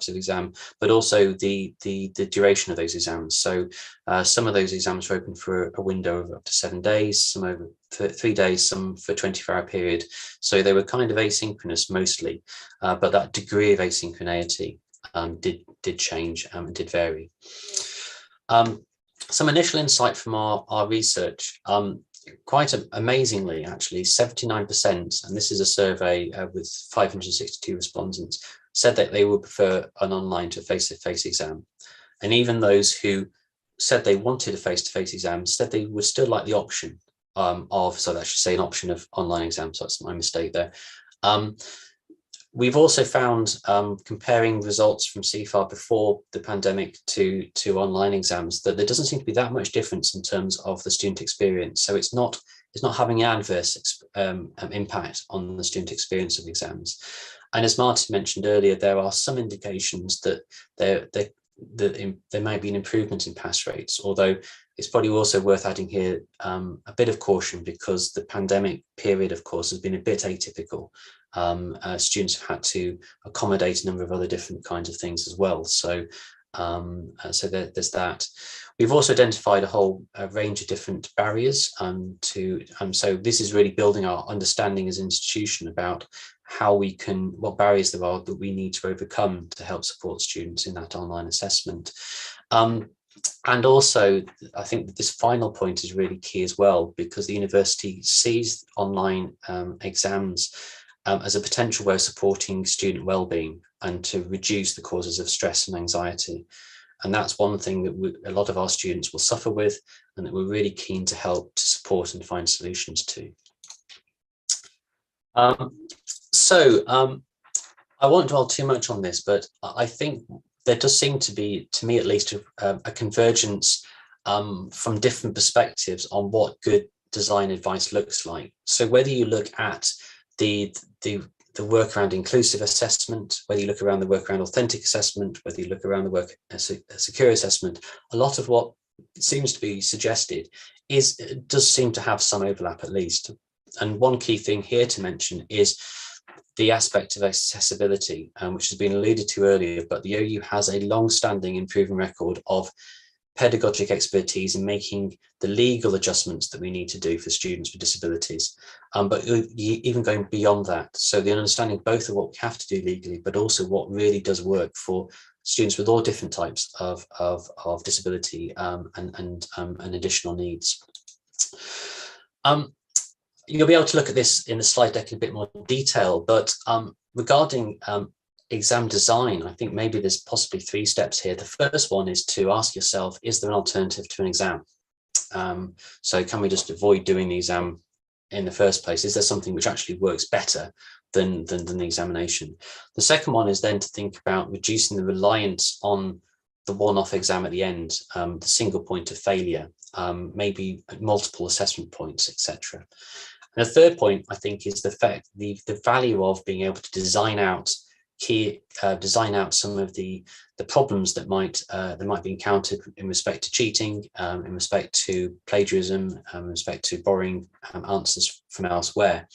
exam, but also the duration of those exams. So some of those exams were open for a window of up to 7 days, some over 3 days, some for a 24-hour period. So they were kind of asynchronous mostly, but that degree of asynchronicity did change and did vary. Some initial insight from our research. Quite amazingly, actually, 79%, and this is a survey with 562 respondents, said that they would prefer an online to a face-to-face exam. And even those who said they wanted a face-to-face exam said they would still like the option so that should say an option of online exam, so that's my mistake there. We've also found, comparing results from CFAR before the pandemic to online exams, that there doesn't seem to be that much difference in terms of the student experience. So it's not having an adverse impact on the student experience of exams. And as Martin mentioned earlier, there are some indications that there might be an improvement in pass rates, although it's probably also worth adding here a bit of caution, because the pandemic period, of course, has been a bit atypical. Students have had to accommodate a number of other different kinds of things as well. So there's that. We've also identified a whole range of different barriers so this is really building our understanding as an institution about what barriers there are that we need to overcome to help support students in that online assessment. And also, I think that this final point is really key as well, because the university sees online exams as a potential way of supporting student well-being and to reduce the causes of stress and anxiety. And that's one thing that a lot of our students will suffer with, and that we're really keen to help to support and find solutions to. I won't dwell too much on this, but I think there does seem to be, to me at least, a convergence from different perspectives on what good design advice looks like. So whether you look at the work around inclusive assessment, whether you look around the work around authentic assessment, whether you look around the work secure assessment, a lot of what seems to be suggested does seem to have some overlap at least. And one key thing here to mention is the aspect of accessibility, which has been alluded to earlier, but the OU has a long-standing and proven record of pedagogic expertise in making the legal adjustments that we need to do for students with disabilities, but even going beyond that. So the understanding both of what we have to do legally, but also what really does work for students with all different types of disability and additional needs. You'll be able to look at this in the slide deck in a bit more detail, but regarding exam design, I think maybe there's possibly 3 steps here. The first one is to ask yourself, is there an alternative to an exam? So can we just avoid doing the exam in the first place? Is there something which actually works better than the examination? The second one is then to think about reducing the reliance on the one-off exam at the end, the single point of failure, maybe multiple assessment points, etc. And the third point, I think, is the value of being able to design out key design out some of the problems that might be encountered in respect to cheating, in respect to plagiarism, in respect to borrowing answers from elsewhere.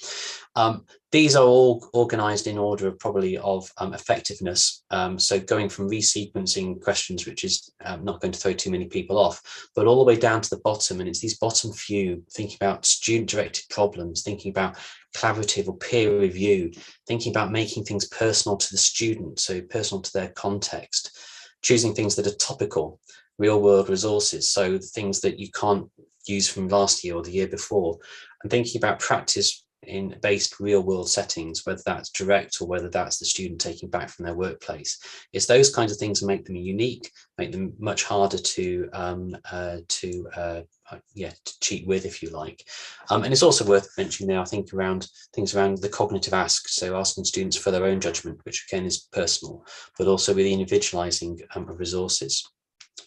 These are all organized in order of probably of effectiveness. So going from resequencing questions, which is not going to throw too many people off, but all the way down to the bottom. And it's these bottom few, thinking about student-directed problems, thinking about collaborative or peer review, thinking about making things personal to the student, so personal to their context, choosing things that are topical, real-world resources, so things that you can't use from last year or the year before, and thinking about practice in based real-world settings, whether that's direct or whether that's the student taking back from their workplace. It's those kinds of things that make them unique, make them much harder to cheat with, if you like. And it's also worth mentioning there, I think, around things around the cognitive ask, so asking students for their own judgment, which again is personal, but also with the individualizing of resources.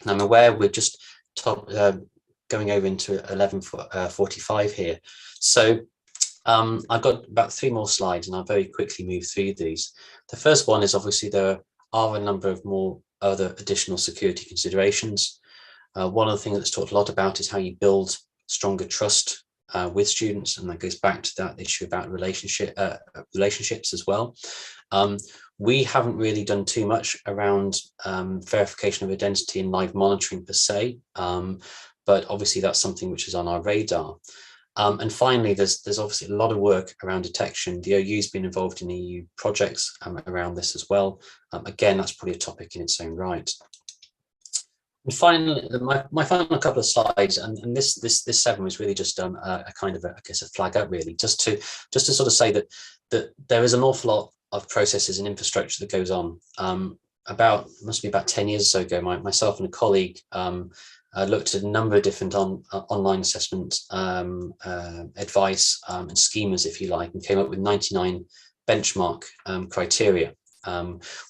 And I'm aware we're just going over into 11:45 here. So I've got about 3 more slides and I'll very quickly move through these. The first one is obviously there are a number of more other additional security considerations. One of the things that's talked a lot about is how you build stronger trust with students, and that goes back to that issue about relationships as well. We haven't really done too much around verification of identity and live monitoring per se, but obviously that's something which is on our radar. And finally, there's obviously a lot of work around detection. The OU's been involved in EU projects around this as well. Again, that's probably a topic in its own right. And finally, my final couple of slides, and this 7 was really just a kind of, I guess, a flag up really, just to sort of say that there is an awful lot of processes and infrastructure that goes on. Must be about 10 years or so ago, myself and a colleague looked at a number of different online assessment advice and schemas, if you like, and came up with 99 benchmark criteria,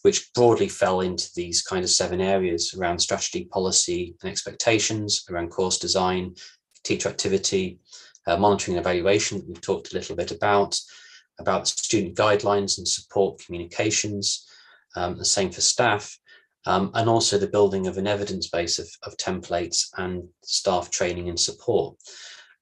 which broadly fell into these kind of 7 areas around strategy, policy and expectations, around course design, teacher activity, monitoring and evaluation that we've talked a little bit about student guidelines and support communications, the same for staff. And also the building of an evidence base of templates and staff training and support.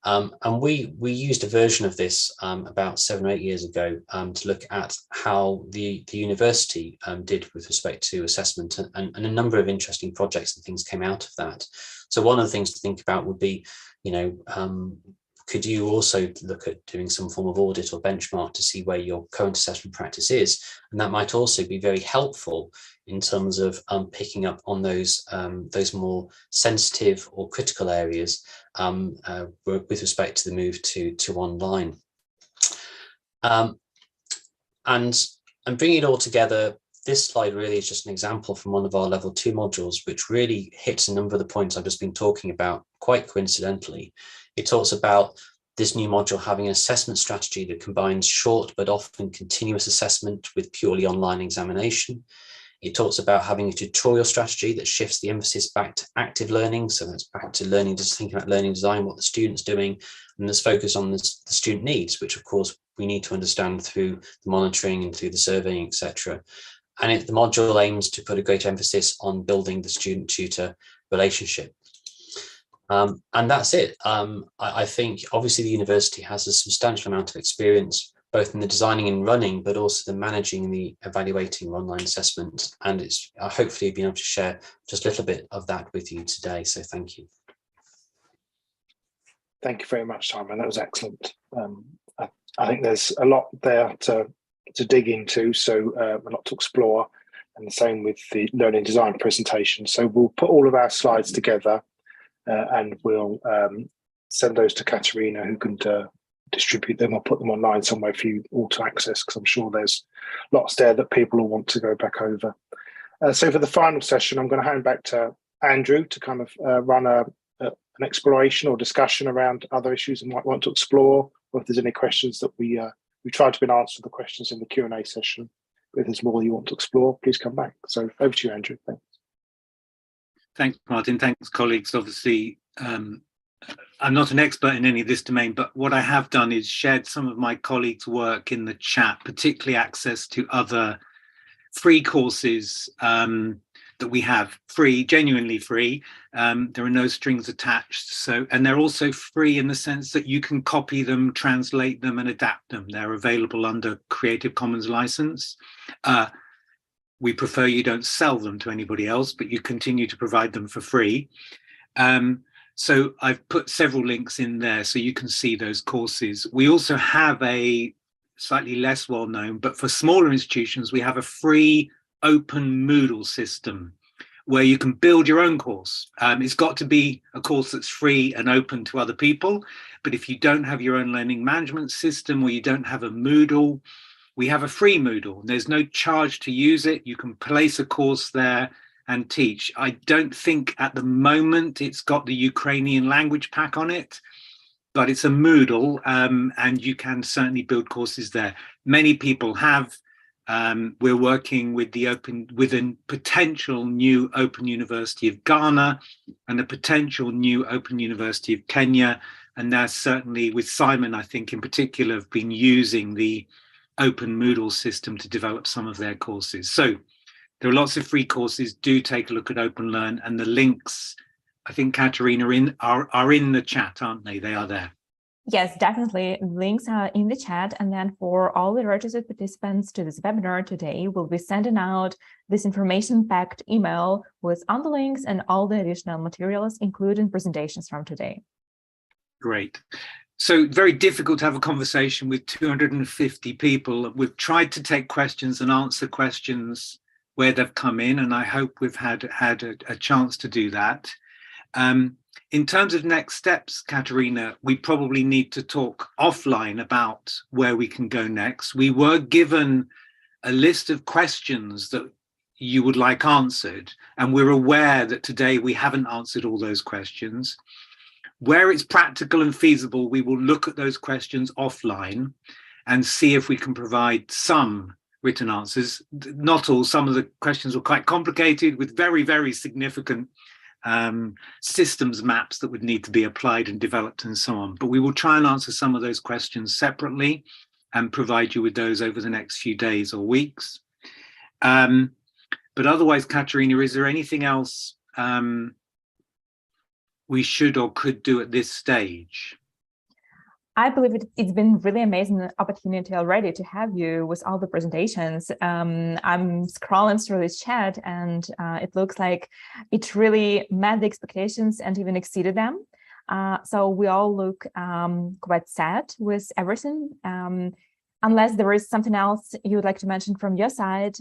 And we used a version of this about 7 or 8 years ago to look at how the university did with respect to assessment, and a number of interesting projects and things came out of that. So one of the things to think about would be, could you also look at doing some form of audit or benchmark to see where your current assessment practice is? And that might also be very helpful in terms of picking up on those more sensitive or critical areas with respect to the move to online. And bringing it all together, this slide really is just an example from one of our level 2 modules, which really hits a number of the points I've just been talking about quite coincidentally. It talks about this new module having an assessment strategy that combines short but often continuous assessment with purely online examination. It talks about having a tutorial strategy that shifts the emphasis back to active learning. So that's back to learning, just thinking about learning design, what the student's doing, and there's focus on the student needs, which of course we need to understand through the monitoring and through the surveying, etc. And the module aims to put a great emphasis on building the student-tutor relationship. And that's it. I think obviously the university has a substantial amount of experience, both in the designing and running, but also the managing and the evaluating online assessment. And it's hopefully been able to share just a little bit of that with you today. So thank you. Thank you very much, Simon. That was excellent. I think there's a lot there to dig into, so a lot to explore, and the same with the learning design presentation. So we'll put all of our slides together and we'll send those to Katerina, who can distribute them or put them online somewhere for you all to access, because I'm sure there's lots there that people will want to go back over. So for the final session, I'm going to hand back to Andrew to kind of run an exploration or discussion around other issues you might want to explore, or if there's any questions that we tried to answer the questions in the Q&A session. If there's more you want to explore, please come back. So over to you, Andrew. Thanks. Thanks, Martin. Thanks, colleagues. Obviously, I'm not an expert in any of this domain, but what I have done is shared some of my colleagues' work in the chat, particularly access to other free courses that we have, free, genuinely free. There are no strings attached. So, and they're also free in the sense that you can copy them, translate them, and adapt them. They're available under Creative Commons license. We prefer you don't sell them to anybody else, but you continue to provide them for free. So I've put several links in there so you can see those courses. We also have a slightly less well known, but for smaller institutions, we have a free open Moodle system where you can build your own course. It's got to be a course that's free and open to other people. But if you don't have your own learning management system or you don't have a Moodle, we have a free Moodle. There's no charge to use it. You can place a course there and teach. I don't think at the moment it's got the Ukrainian language pack on it, but it's a Moodle, and you can certainly build courses there. Many people have. We're working with a potential new Open University of Ghana and a potential new Open University of Kenya. And they're certainly, with Simon, I think in particular, have been using the Open Moodle system to develop some of their courses. So there are lots of free courses. Do take a look at Open Learn, and the links, I think, Katerina, are in the chat, aren't they? They are there. Yes, definitely. Links are in the chat. And then for all the registered participants to this webinar today, we'll be sending out this information-packed email with all the links and all the additional materials, including presentations from today. Great. So very difficult to have a conversation with 250 people. We've tried to take questions and answer questions where they've come in, and I hope we've had a chance to do that. In terms of next steps, Katerina, we probably need to talk offline about where we can go next. We were given a list of questions that you would like answered, and we're aware that today we haven't answered all those questions. Where it's practical and feasible, we will look at those questions offline and see if we can provide some written answers. Not all, some of the questions were quite complicated with very, very significant systems maps that would need to be applied and developed and so on. But we will try and answer some of those questions separately and provide you with those over the next few days or weeks. But otherwise, Katerina, is there anything else we should or could do at this stage? I believe it's been really amazing opportunity already to have you with all the presentations. I'm scrolling through this chat, and it looks like it really met the expectations and even exceeded them. So we all look quite sad with everything. Unless there is something else you would like to mention from your side,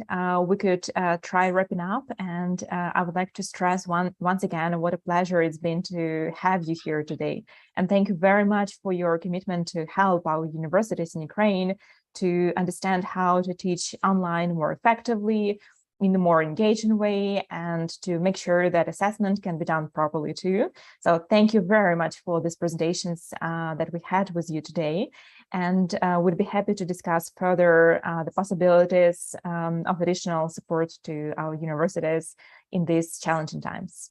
we could try wrapping up. And I would like to stress once again what a pleasure it's been to have you here today. And thank you very much for your commitment to help our universities in Ukraine to understand how to teach online more effectively, in a more engaging way, and to make sure that assessment can be done properly too. So thank you very much for these presentations that we had with you today. And we'd be happy to discuss further the possibilities of additional support to our universities in these challenging times.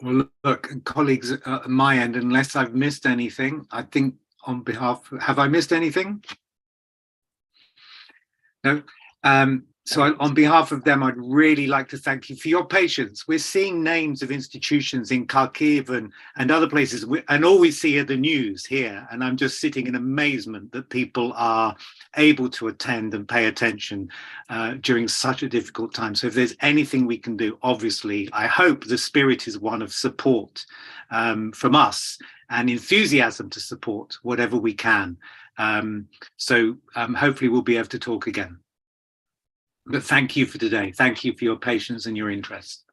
Well, look, colleagues, at my end, unless I've missed anything, I think on behalf, have I missed anything? No. So on behalf of them, I'd really like to thank you for your patience. We're seeing names of institutions in Kharkiv and other places, and all we see are the news here. And I'm just sitting in amazement that people are able to attend and pay attention during such a difficult time. So if there's anything we can do, obviously, I hope the spirit is one of support from us and enthusiasm to support whatever we can. So hopefully we'll be able to talk again. But thank you for today. Thank you for your patience and your interest.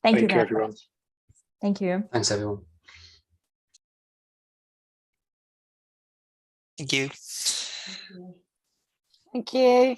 Thank you, everyone. Thank you. Thanks, everyone. Thank you. Thank you.